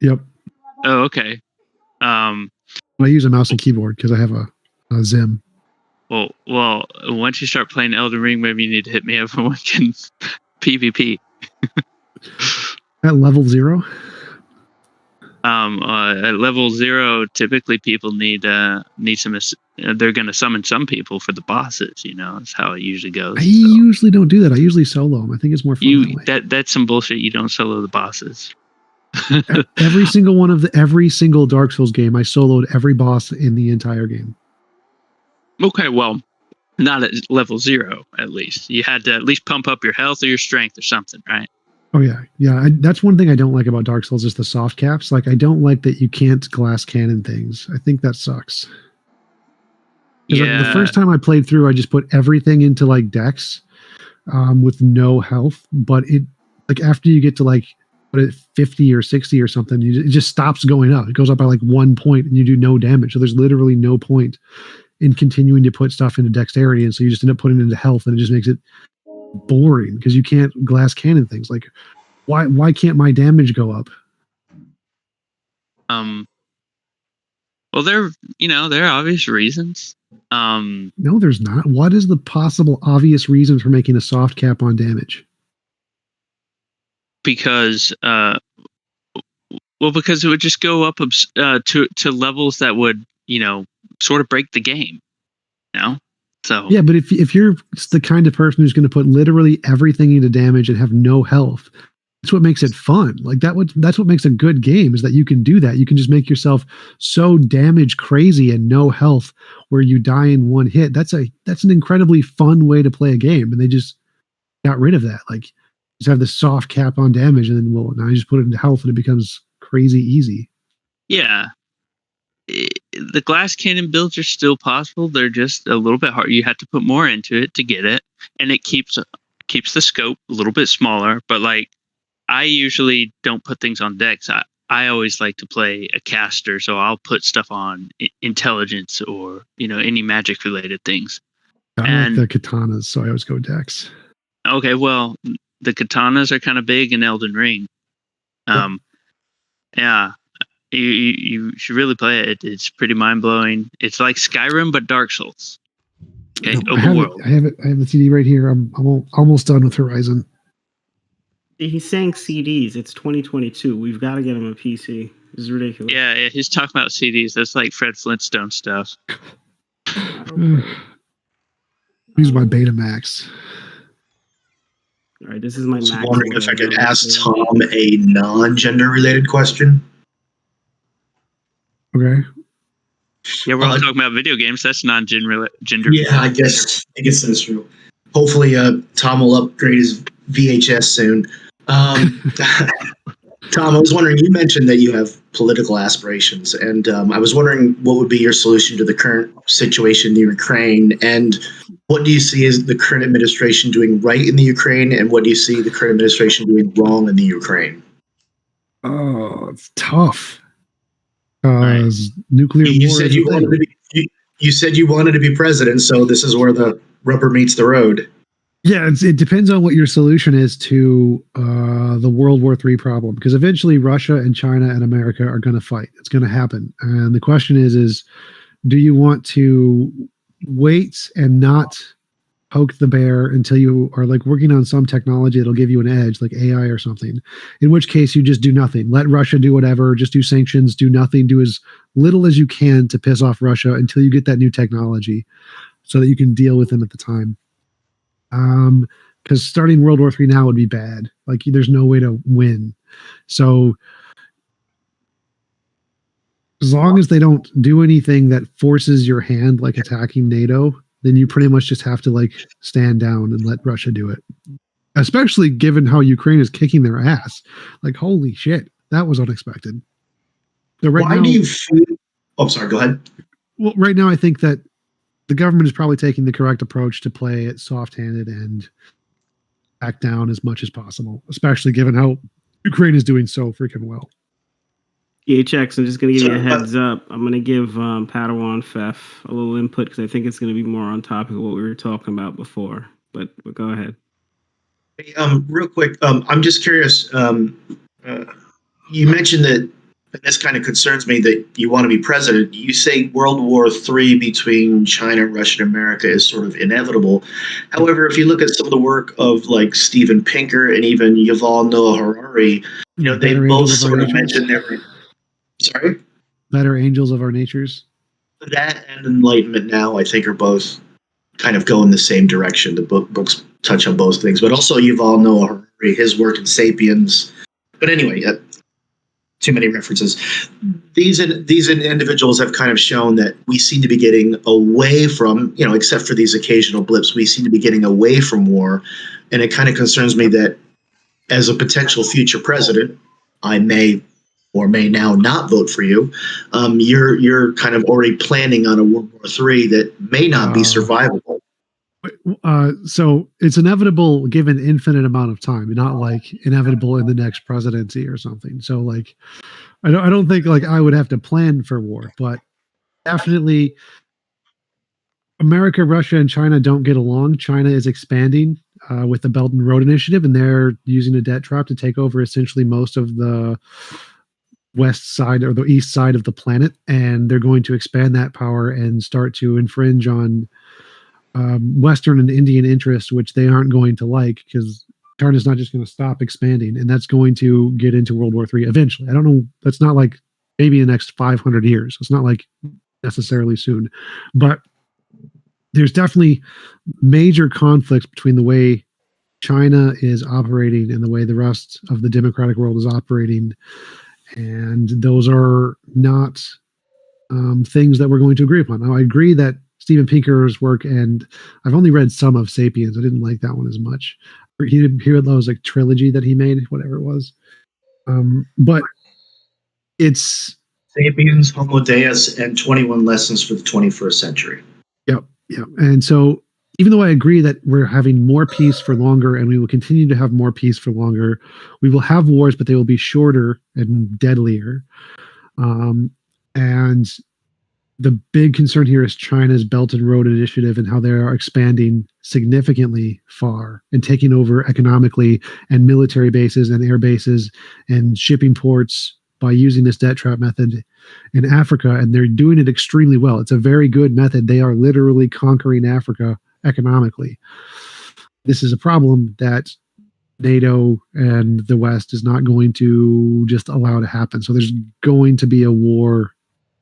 Yep. Oh, okay. I use a mouse and keyboard because I have a Zim. Well, once you start playing Elden Ring, maybe you need to hit me up and we can PvP. At level 0? At level 0, typically people need some. They're going to summon some people for the bosses. You know, that's how it usually goes. I usually don't do that. I usually solo them. I think it's more fun that's some bullshit. You don't solo the bosses. every single Dark Souls game, I soloed every boss in the entire game. Okay, well, not at level 0. At least you had to at least pump up your health or your strength or something, right? Oh yeah. That's one thing I don't like about Dark Souls is the soft caps. Like, I don't like that you can't glass cannon things. I think that sucks. Yeah. The first time I played through, I just put everything into like Dex, with no health. But it, like, after you get to like 50 or 60 or something, it just stops going up. It goes up by like 1 point and you do no damage. So there's literally no point in continuing to put stuff into dexterity, and so you just end up putting it into health, and it just makes it boring because you can't glass cannon things. Like, why can't my damage go up? Well, there are obvious reasons. No, there's not. What is the possible obvious reason for making a soft cap on damage? Because because it would just go up to levels that would, sort of break the game, So yeah, but if you're the kind of person who's going to put literally everything into damage and have no health, that's what makes it fun. Like, that's what makes a good game, is that you can do that. You can just make yourself so damage crazy and no health where you die in one hit. That's an incredibly fun way to play a game, and they just got rid of that. Like, just have the soft cap on damage, and then now you just put it into health and it becomes crazy easy. Yeah. The glass cannon builds are still possible. They're just a little bit hard. You have to put more into it to get it, and it keeps the scope a little bit smaller. But like, I usually don't put things on decks. I always like to play a caster, so I'll put stuff on intelligence or any magic related things. I like the katanas, so I always go dex. Okay, well, the katanas are kind of big in Elden Ring. Yeah. You should really play it. It's pretty mind blowing. It's like Skyrim but Dark Souls. Okay, open world. I have the CD right here. I'm almost done with Horizon. He's saying CDs. It's 2022. We've got to get him a PC. This is ridiculous. Yeah, he's talking about CDs. That's like Fred Flintstone stuff. Use my Betamax. All right, this is my Max. I was wondering if I could ask Tom a non-gender related question. Okay. Yeah, we're all talking about video games. That's non-gender. Yeah, I guess that's true. Hopefully, Tom will upgrade his VHS soon. Tom, I was wondering, you mentioned that you have political aspirations, and I was wondering what would be your solution to the current situation in Ukraine, and what do you see as the current administration doing right in the Ukraine, and what do you see the current administration doing wrong in the Ukraine? Oh, it's tough. Nuclear you war. Said you wanted to be. You said you wanted to be president, so this is where the rubber meets the road. Yeah, it depends on what your solution is to the World War III problem, because eventually Russia and China and America are going to fight. It's going to happen, and the question is, do you want to wait and not poke the bear until you are like working on some technology that'll give you an edge, like AI or something, in which case you just do nothing. Let Russia do whatever, just do sanctions, do nothing, do as little as you can to piss off Russia until you get that new technology so that you can deal with them at the time. Because starting World War III now would be bad. Like, there's no way to win. So as long as they don't do anything that forces your hand, like attacking NATO, then you pretty much just have to like stand down and let Russia do it. Especially given how Ukraine is kicking their ass. Like, holy shit, that was unexpected. So Why do you feel I'm sorry. Go ahead. Well, right now, I think that the government is probably taking the correct approach to play it soft-handed and back down as much as possible, especially given how Ukraine is doing so freaking well. THX, I'm just going to give you a heads up. I'm going to give Padawan Fef a little input because I think it's going to be more on topic of what we were talking about before. But go ahead. Hey, real quick, I'm just curious. You mentioned that, and this kind of concerns me, that you want to be president. You say World War III between China, Russia, and America is sort of inevitable. However, if you look at some of the work of like Steven Pinker and even Yuval Noah Harari, they both sort of mentioned their. Sorry? Better angels of our natures. That and Enlightenment Now, I think, are both kind of go in the same direction. The books touch on both things, but also Yuval Noah Harari, his work in Sapiens. But anyway, too many references. These individuals have kind of shown that we seem to be getting away from, except for these occasional blips, we seem to be getting away from war. And it kind of concerns me that as a potential future president, I may or may now not vote for you. You're kind of already planning on a World War III that may not be survivable. So it's inevitable given infinite amount of time, not like inevitable in the next presidency or something. So like, I don't think like I would have to plan for war, but definitely America, Russia, and China don't get along. China is expanding with the Belt and Road Initiative, and they're using a debt trap to take over essentially most of the west side or the east side of the planet, and they're going to expand that power and start to infringe on Western and Indian interests, which they aren't going to like, because China's not just going to stop expanding, and that's going to get into World War III eventually. I don't know. That's not like maybe the next 500 years. It's not like necessarily soon, but there's definitely major conflicts between the way China is operating and the way the rest of the democratic world is operating. And those are not things that we're going to agree upon. Now, I agree that Steven Pinker's work, and I've only read some of Sapiens. I didn't like that one as much. He was like trilogy that he made, whatever it was. But it's Sapiens, Homo Deus, and 21 Lessons for the 21st Century. Yep. And so even though I agree that we're having more peace for longer and we will continue to have more peace for longer, we will have wars, but they will be shorter and deadlier. And the big concern here is China's Belt and Road Initiative and how they are expanding significantly far and taking over economically and military bases and air bases and shipping ports by using this debt trap method in Africa. And they're doing it extremely well. It's a very good method. They are literally conquering Africa economically. This is a problem that NATO and the West is not going to just allow to happen. So there's going to be a war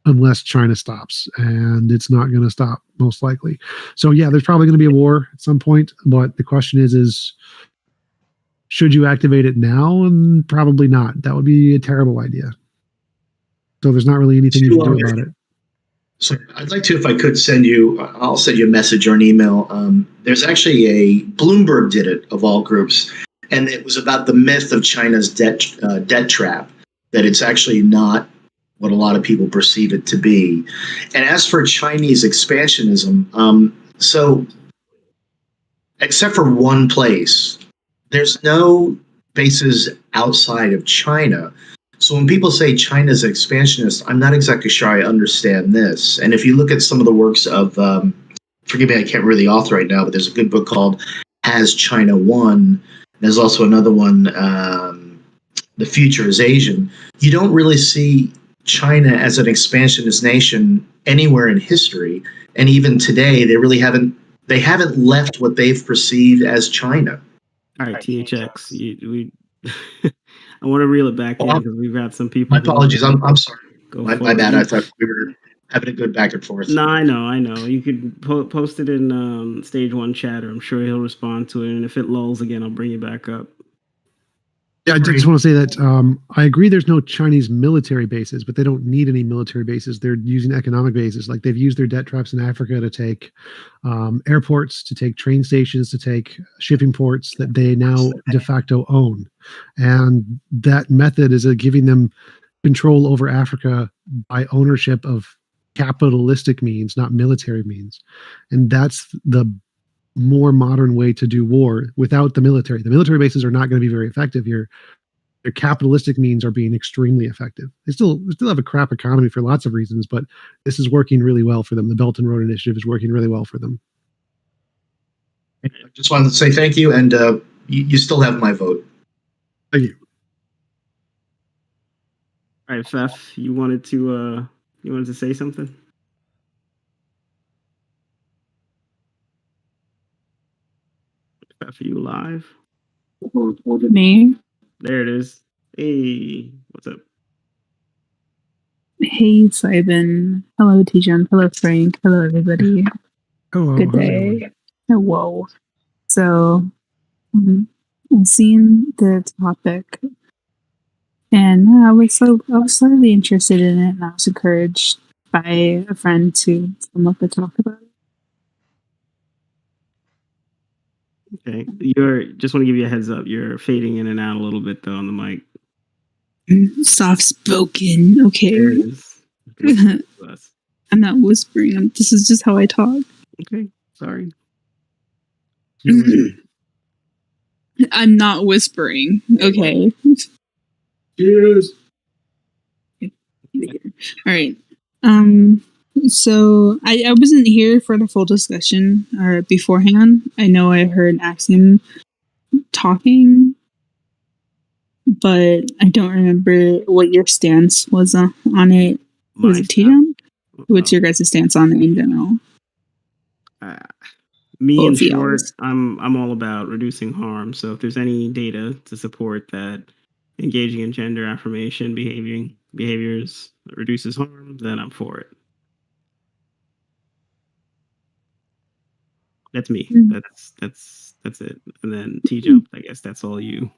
unless China stops, and it's not going to stop most likely. So yeah, there's probably going to be a war at some point, but the question is should you activate it now? And probably not. That would be a terrible idea. So there's not really anything you can do about it. So I'd like to, if I could, I'll send you a message or an email. There's actually Bloomberg did it, of all groups, and it was about the myth of China's debt trap, that it's actually not what a lot of people perceive it to be. And as for Chinese expansionism, so except for one place, there's no bases outside of China. So when people say China's expansionist, I'm not exactly sure I understand this. And if you look at some of the works of, forgive me, I can't remember the author right now, but there's a good book called Has China Won? There's also another one, The Future is Asian. You don't really see China as an expansionist nation anywhere in history. And even today, they haven't left what they've perceived as China. All right, THX, I want to reel it back in because we've got some people. My apologies. I'm sorry. My bad. I thought we were having a good back and forth. No, I know. You could post it in stage 1 chatter. I'm sure he'll respond to it. And if it lulls again, I'll bring you back up. Yeah, I just want to say that I agree there's no Chinese military bases, but they don't need any military bases. They're using economic bases. Like they've used their debt traps in Africa to take airports, to take train stations, to take shipping ports that they now de facto own. And that method is giving them control over Africa by ownership of capitalistic means, not military means. And that's the more modern way to do war without the military. The military bases are not going to be very effective here. Their capitalistic means are being extremely effective. They still have a crap economy for lots of reasons, but this is working really well for them. The Belt and Road Initiative is working really well for them. I just wanted to say thank you, and you still have my vote. Thank you. All right, Fef, you wanted to say something? Fef, are you alive? Me? There it is. Hey, what's up? Hey, Simon. Hello, Tijan. Hello, Frank. Hello, everybody. Hello. Good day. Whoa. So, I've seen the topic, and I was slightly interested in it, and I was encouraged by a friend to come up and talk about it. Okay, just want to give you a heads up. You're fading in and out a little bit though on the mic. Soft spoken. Okay. There it is. I'm not whispering. This is just how I talk. Okay, sorry. I'm not whispering. Okay. Cheers. All right. So I wasn't here for the full discussion or beforehand. I know I heard Axiom talking, but I don't remember what your stance was on it. Was it T-Jump? What's your guys' stance on it in general? Me, in short, I'm all about reducing harm. So if there's any data to support that engaging in gender affirmation behaviors reduces harm, then I'm for it. That's me. That's it. And then T-Jump, I guess that's all you.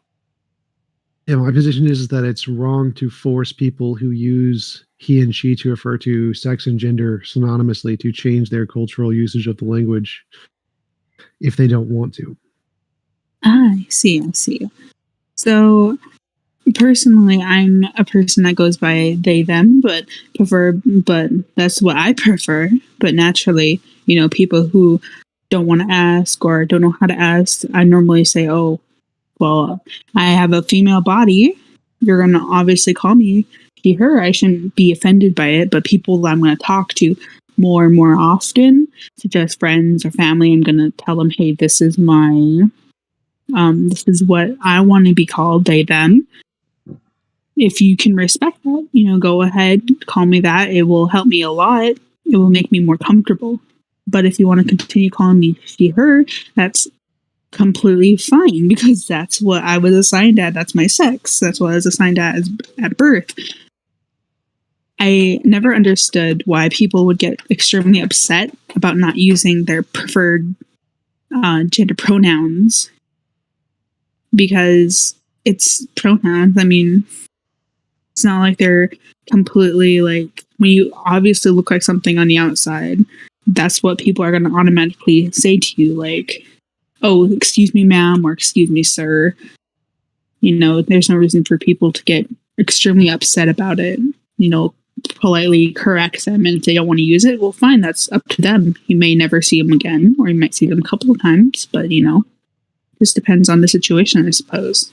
Yeah, my position is that it's wrong to force people who use he and she to refer to sex and gender synonymously to change their cultural usage of the language if they don't want to. I see. So personally, I'm a person that goes by they, them, but that's what I prefer. But naturally, people who don't want to ask or don't know how to ask, I normally say, oh, well, I have a female body. You're going to obviously call me he, her. I shouldn't be offended by it. But people that I'm going to talk to more and more often, such as friends or family, I'm going to tell them, hey, this is this is what I want to be called, they, them. If you can respect that, go ahead, call me that. It will help me a lot. It will make me more comfortable. But if you want to continue calling me she, her, that's completely fine because that's what I was assigned at. That's my sex. That's what I was assigned at birth. I never understood why people would get extremely upset about not using their preferred gender pronouns because it's pronouns. I mean, it's not like they're completely like when you obviously look like something on the outside. That's what people are going to automatically say to you, like, oh, excuse me, ma'am, or excuse me, sir. There's no reason for people to get extremely upset about it. Politely correct them, and if they don't want to use it, well, fine, that's up to them. You may never see them again, or you might see them a couple of times, but, just depends on the situation, I suppose.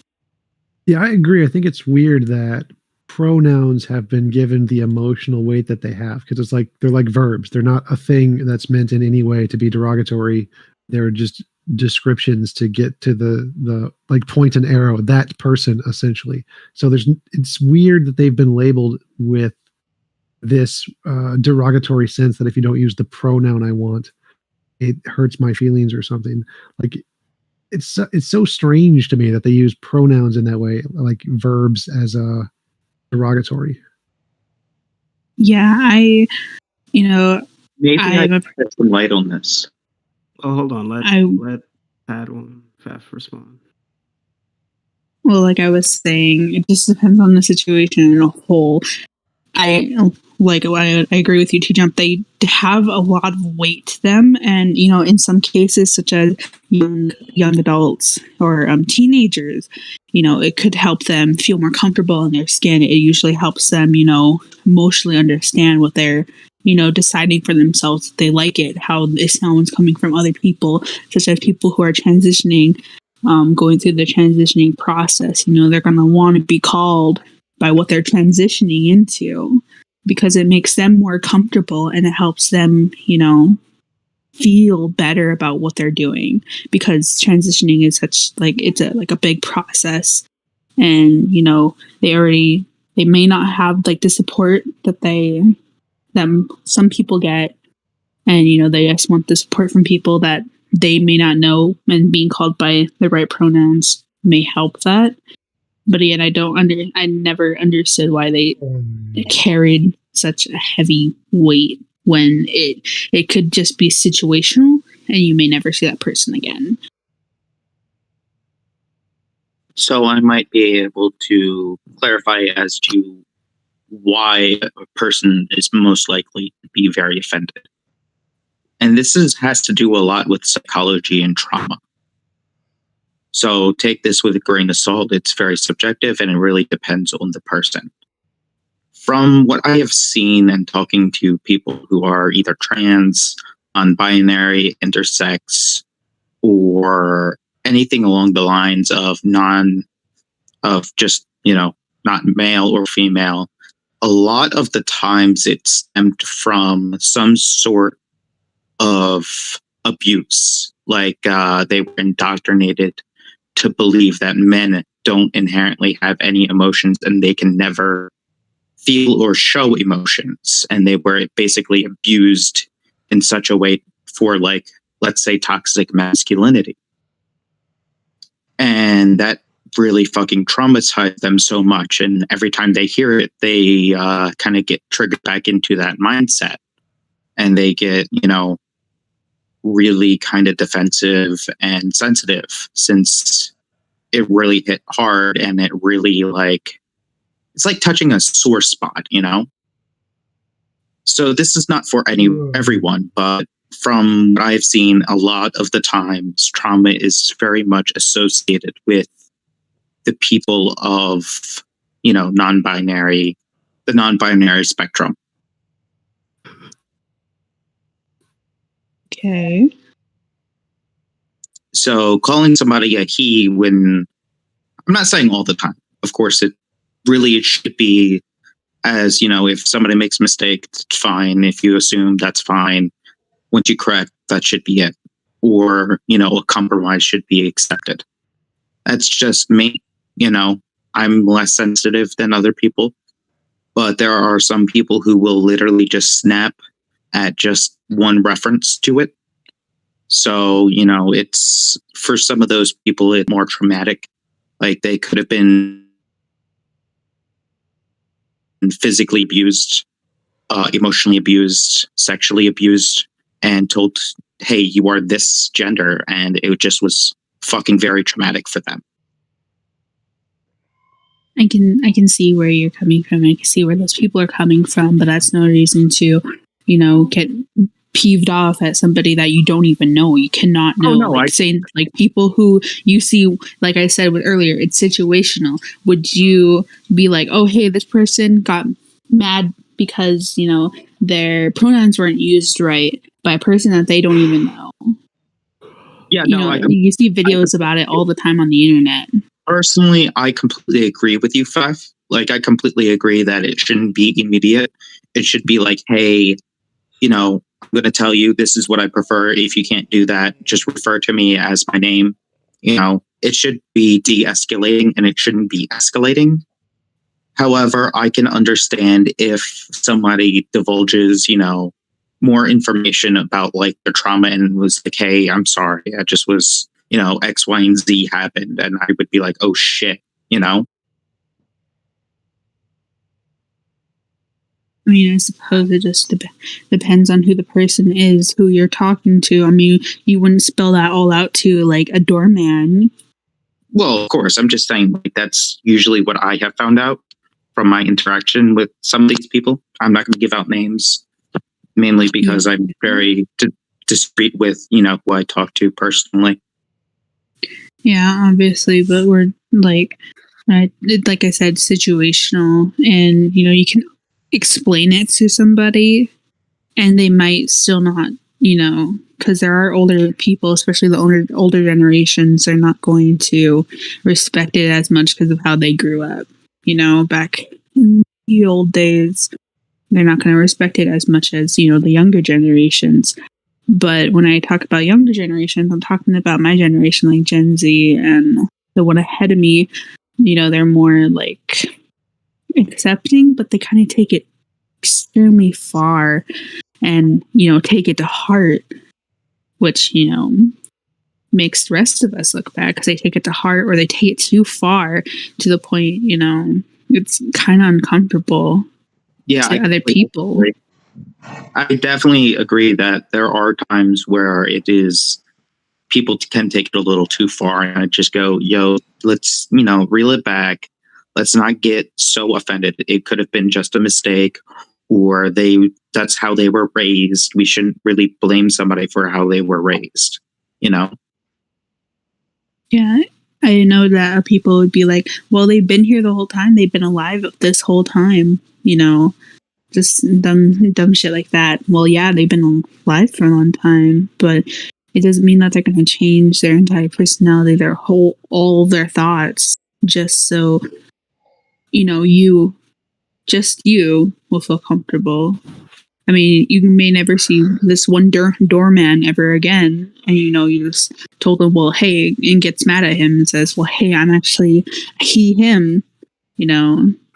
Yeah, I agree. I think it's weird that pronouns have been given the emotional weight that they have because it's like they're like verbs. They're not a thing that's meant in any way to be derogatory. They're just descriptions to get to the like point and arrow, that person essentially. So it's weird that they've been labeled with this derogatory sense that if you don't use the pronoun I want, it hurts my feelings or something. Like it's so strange to me that they use pronouns in that way, like verbs as a derogatory. Yeah, maybe I have some light on this. Oh, hold on. Let Padawan Faf respond. Well, like I was saying, it just depends on the situation in a whole. I agree with you, T-Jump. They have a lot of weight to them, and in some cases, such as young adults or teenagers, it could help them feel more comfortable in their skin. It usually helps them, emotionally understand what they're deciding for themselves if they like it, how it sounds coming from other people, such as people who are transitioning, going through the transitioning process. They're going to want to be called by what they're transitioning into because it makes them more comfortable and it helps them, feel better about what they're doing, because transitioning is such it's a big process, and they may not have the support that some people get, and they just want the support from people that they may not know, and being called by the right pronouns may help that. But again, I never understood why they carried such a heavy weight when it could just be situational and you may never see that person again. So I might be able to clarify as to why a person is most likely to be very offended. And this has to do a lot with psychology and trauma. So take this with a grain of salt. It's very subjective and it really depends on the person. From what I have seen and talking to people who are either trans, non-binary, intersex, or anything along the lines of not male or female, a lot of the times it stemmed from some sort of abuse. They were indoctrinated to believe that men don't inherently have any emotions and they can never feel or show emotions. And they were basically abused in such a way for, let's say, toxic masculinity. And that really fucking traumatized them so much. And every time they hear it, they kind of get triggered back into that mindset. And they get, really kind of defensive and sensitive, since it really hit hard and it really it's like touching a sore spot, So this is not for everyone, but from what I've seen, a lot of the times trauma is very much associated with the people of, the non-binary spectrum. Okay. So calling somebody a he, when I'm not saying all the time, of course, it should be as, if somebody makes a mistake, it's fine. If you assume, that's fine. Once you correct, that should be it. Or, a compromise should be accepted. That's just me. I'm less sensitive than other people. But there are some people who will literally just snap at just one reference to it. So, it's, for some of those people, it's more traumatic. They could have been physically abused, emotionally abused, sexually abused, and told, hey, you are this gender. And it just was fucking very traumatic for them. I can see where you're coming from. I can see where those people are coming from, but that's no reason to, get peeved off at somebody that you don't even know. You cannot know. Oh, no, saying people who you see, like I said earlier, it's situational. Would you be like, oh, hey, this person got mad because, their pronouns weren't used right by a person that they don't even know? Yeah, you see videos about it all the time on the internet. Personally, I completely agree with you, Fef. I completely agree that it shouldn't be immediate. It should be hey, I'm going to tell you this is what I prefer. If you can't do that, just refer to me as my name. It should be de-escalating and it shouldn't be escalating. However, I can understand if somebody divulges, more information about their trauma and was hey, I'm sorry, I just was, X, Y, and Z happened. And I would be like, oh shit, I mean, I suppose it just depends on who the person is, who you're talking to. I mean, you wouldn't spill that all out to a doorman. Well, of course, I'm just saying that's usually what I have found out from my interaction with some of these people. I'm not going to give out names, mainly because I'm very discreet with, who I talk to personally. Yeah, obviously, but we're like I said, situational, and you can explain it to somebody, and they might still not, because there are older people, especially the older generations, are not going to respect it as much because of how they grew up. Back in the old days, they're not going to respect it as much as, the younger generations. But when I talk about younger generations, I'm talking about my generation, like Gen Z and the one ahead of me. They're more like accepting, but they kind of take it extremely far and, take it to heart, which, makes the rest of us look bad because they take it to heart, or they take it too far to the point, it's kind of uncomfortable to other people. Agree. I definitely agree that there are times where it is, people can take it a little too far, and I just go, yo, let's, reel it back. Let's not get so offended. It could have been just a mistake, or that's how they were raised. We shouldn't really blame somebody for how they were raised, Yeah, I know that people would be like, well, they've been here the whole time. They've been alive this whole time, just dumb shit like that. Well, yeah, they've been alive for a long time, but it doesn't mean that they're going to change their entire personality, all their thoughts, just so, you will feel comfortable. I mean, you may never see this one doorman ever again. And, you just told him, well, hey, and gets mad at him and says, well, hey, I'm actually him,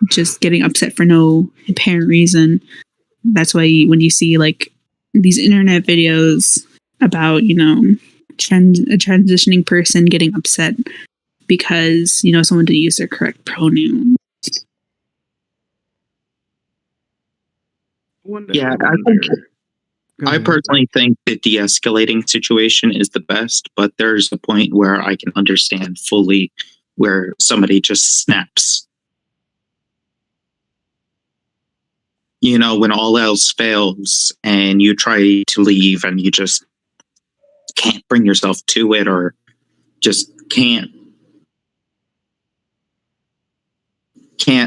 just getting upset for no apparent reason. That's why when you see like these internet videos about, a transitioning person getting upset because, someone didn't use their correct pronoun. Yeah, I personally think the de-escalating situation is the best, but there's a point where I can understand fully where somebody just snaps. When all else fails and you try to leave and you just can't bring yourself to it, or just can't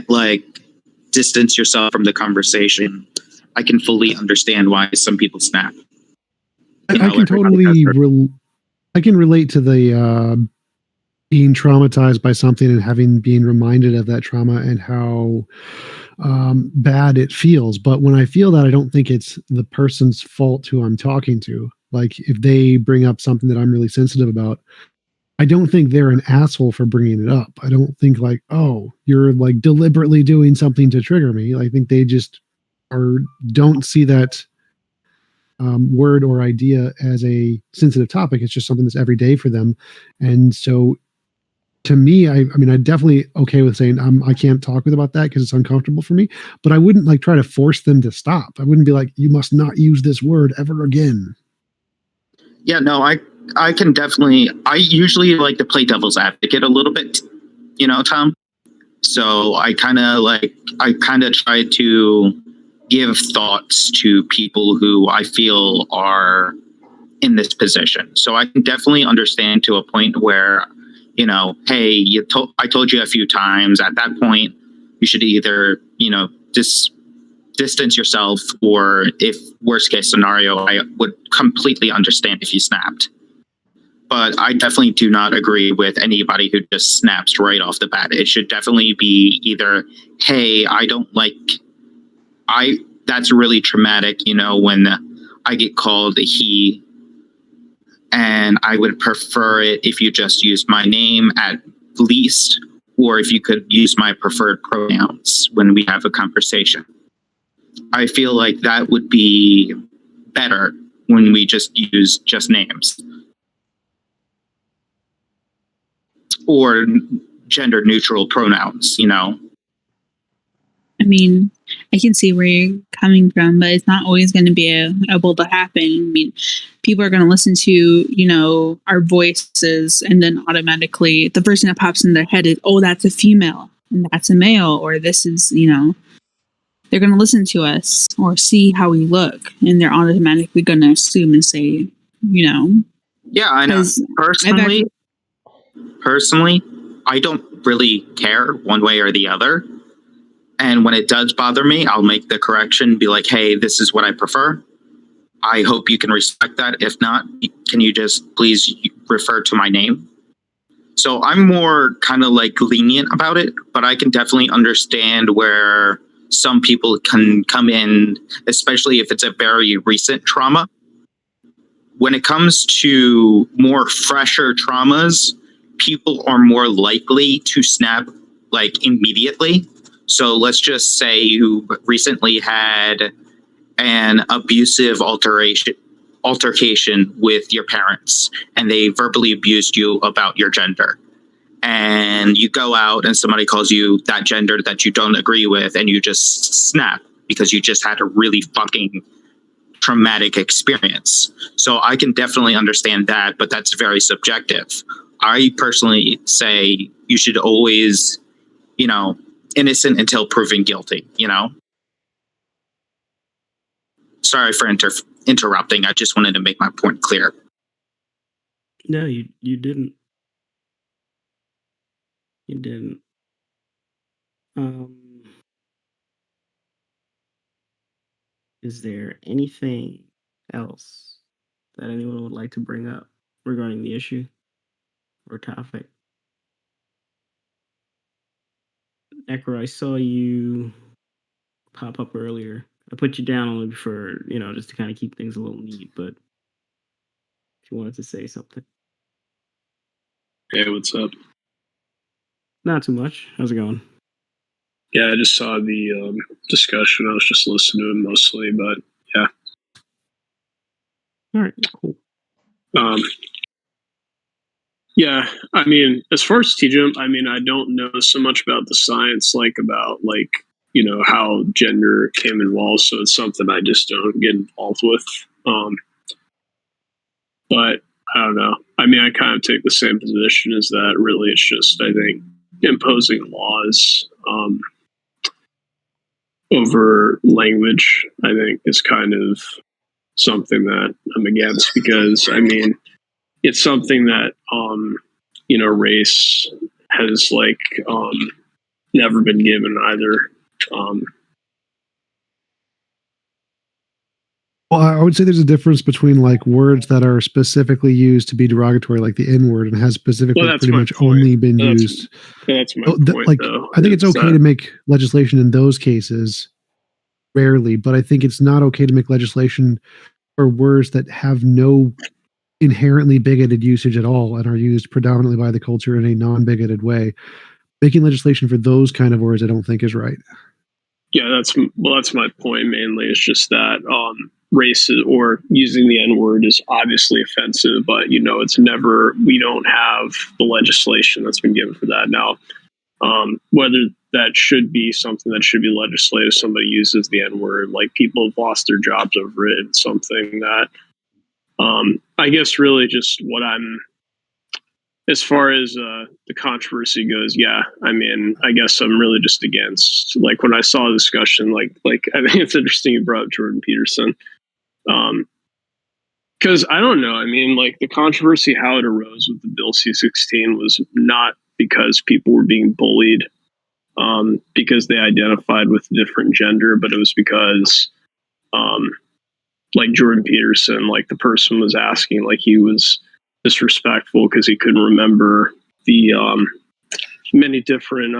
like distance yourself from the conversation. I can fully understand why some people snap. I can totally I can relate to the being traumatized by something and being reminded of that trauma and how bad it feels. But when I feel that, I don't think it's the person's fault who I'm talking to. Like if they bring up something that I'm really sensitive about, I don't think they're an asshole for bringing it up. I don't think like, oh, you're like deliberately doing something to trigger me. I think they just don't see that word or idea as a sensitive topic. It's just something that's every day for them. And so to me, I mean, I'm definitely okay with saying I can't talk about that because it's uncomfortable for me, but I wouldn't like try to force them to stop. I wouldn't be like, you must not use this word ever again. Yeah, no, I can definitely, I usually like to play devil's advocate a little bit, Tom. So I kind of try to give thoughts to people who I feel are in this position. So I can definitely understand to a point where, hey, I told you a few times. At that point, you should either, distance yourself, or if worst case scenario, I would completely understand if you snapped. But I definitely do not agree with anybody who just snaps right off the bat. It should definitely be either, hey, that's really traumatic, when I get called a he, and I would prefer it if you just used my name at least, or if you could use my preferred pronouns when we have a conversation. I feel like that would be better when we just use just names. Or gender neutral pronouns, I mean, I can see where you're coming from, but it's not always going to be able to happen. I mean, people are going to listen to, our voices, and then automatically the first thing that pops in their head is, oh, that's a female and that's a male, or this is, they're going to listen to us or see how we look, and they're automatically going to assume and say, Yeah, I know. Personally, I don't really care one way or the other. And when it does bother me, I'll make the correction, be like, hey, this is what I prefer. I hope you can respect that. If not, can you just please refer to my name? So I'm more kind of like lenient about it, but I can definitely understand where some people can come in, especially if it's a very recent trauma. When it comes to more fresher traumas, people are more likely to snap like immediately. So let's just say you recently had an abusive altercation with your parents, and they verbally abused you about your gender. And you go out and somebody calls you that gender that you don't agree with, and you just snap because you just had a really fucking traumatic experience. So I can definitely understand that, but that's very subjective. I personally say you should always, innocent until proven guilty, Sorry for interrupting. I just wanted to make my point clear. No, you didn't. You didn't. Is there anything else that anyone would like to bring up regarding the issue or topic? Necro, I saw you pop up earlier. I put you down only for, just to kind of keep things a little neat, but if you wanted to say something. Hey, what's up? Not too much. How's it going? Yeah, I just saw the discussion. I was just listening to it mostly, but yeah. All right, cool. Yeah, I mean, as far as T-Jump, I mean, I don't know so much about the science, about how gender came involved, so it's something I just don't get involved with. But I don't know. I mean, I kind of take the same position as that. Really, it's just, I think, imposing laws over language, I think, is kind of something that I'm against, because, I mean, it's something that, race has, never been given either. Well, I would say there's a difference between words that are specifically used to be derogatory, like the N word, and has specifically pretty much only been used. That's my point, though. I think it's okay to make legislation in those cases, rarely, but I think it's not okay to make legislation for words that have no inherently bigoted usage at all and are used predominantly by the culture in a non-bigoted way. Making legislation for those kind of words, I don't think is right. Yeah, that's my point mainly. It's just that race or using the N-word is obviously offensive, but it's never. We don't have the legislation that's been given for that now. Whether that should be something that should be legislated, somebody uses the N-word, people have lost their jobs over it. It's something that I guess really just what I'm. As far as the controversy goes, yeah, I mean, I guess I'm really just against, when I saw a discussion, I think it's interesting you brought up Jordan Peterson. Because I don't know, I mean, the controversy, how it arose with the Bill C-16 was not because people were being bullied because they identified with a different gender, but it was because, Jordan Peterson, the person was asking, he was disrespectful because he couldn't remember the many different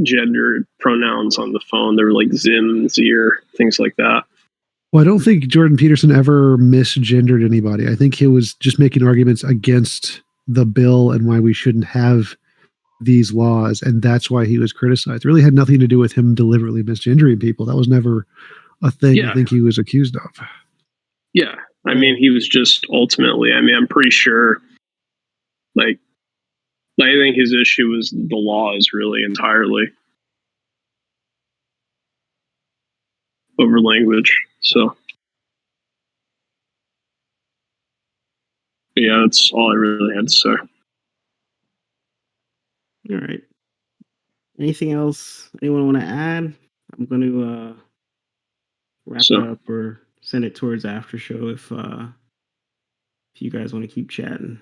gender pronouns on the phone. They were Zim, Zir, things like that. Well, I don't think Jordan Peterson ever misgendered anybody. I think he was just making arguments against the bill and why we shouldn't have these laws, and that's why he was criticized. It really had nothing to do with him deliberately misgendering people. That was never a thing I think he was accused of. Yeah. I mean, he was just ultimately, I mean, I'm pretty sure, I think his issue was the laws really entirely over language. So, yeah, that's all I really had to say. All right. Anything else anyone want to add? I'm going to wrap it up or send it towards after show if you guys want to keep chatting.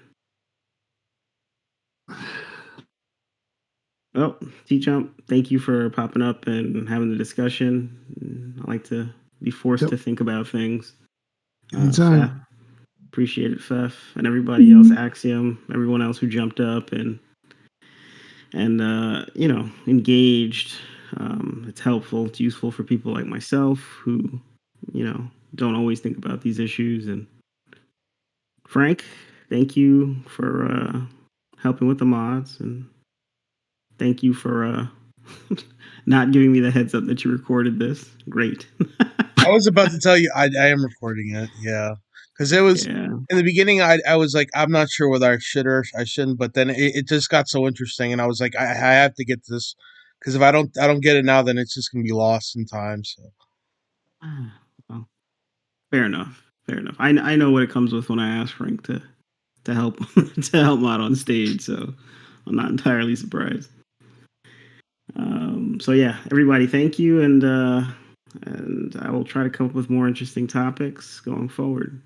Well, T-Jump, thank you for popping up and having the discussion. I like to be forced to think about things. Anytime. Appreciate it, Fef, and everybody else, Axiom, everyone else who jumped up and engaged. It's helpful. It's useful for people like myself who, don't always think about these issues. And Frank, thank you for helping with the mods, and thank you for not giving me the heads up that you recorded this. Great. I was about to tell you I am recording it. Yeah. Because it was in the beginning, I was like, I'm not sure whether I should or I shouldn't, but then it just got so interesting, and I was like, I have to get this, because if I don't get it now, then it's just gonna be lost in time. So, well, fair enough. I know what it comes with when I ask Frank to help to help mod on stage, so I'm not entirely surprised. So yeah, everybody, thank you, and I will try to come up with more interesting topics going forward.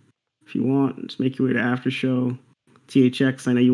If you want, just make your way to After Show, THX. I know you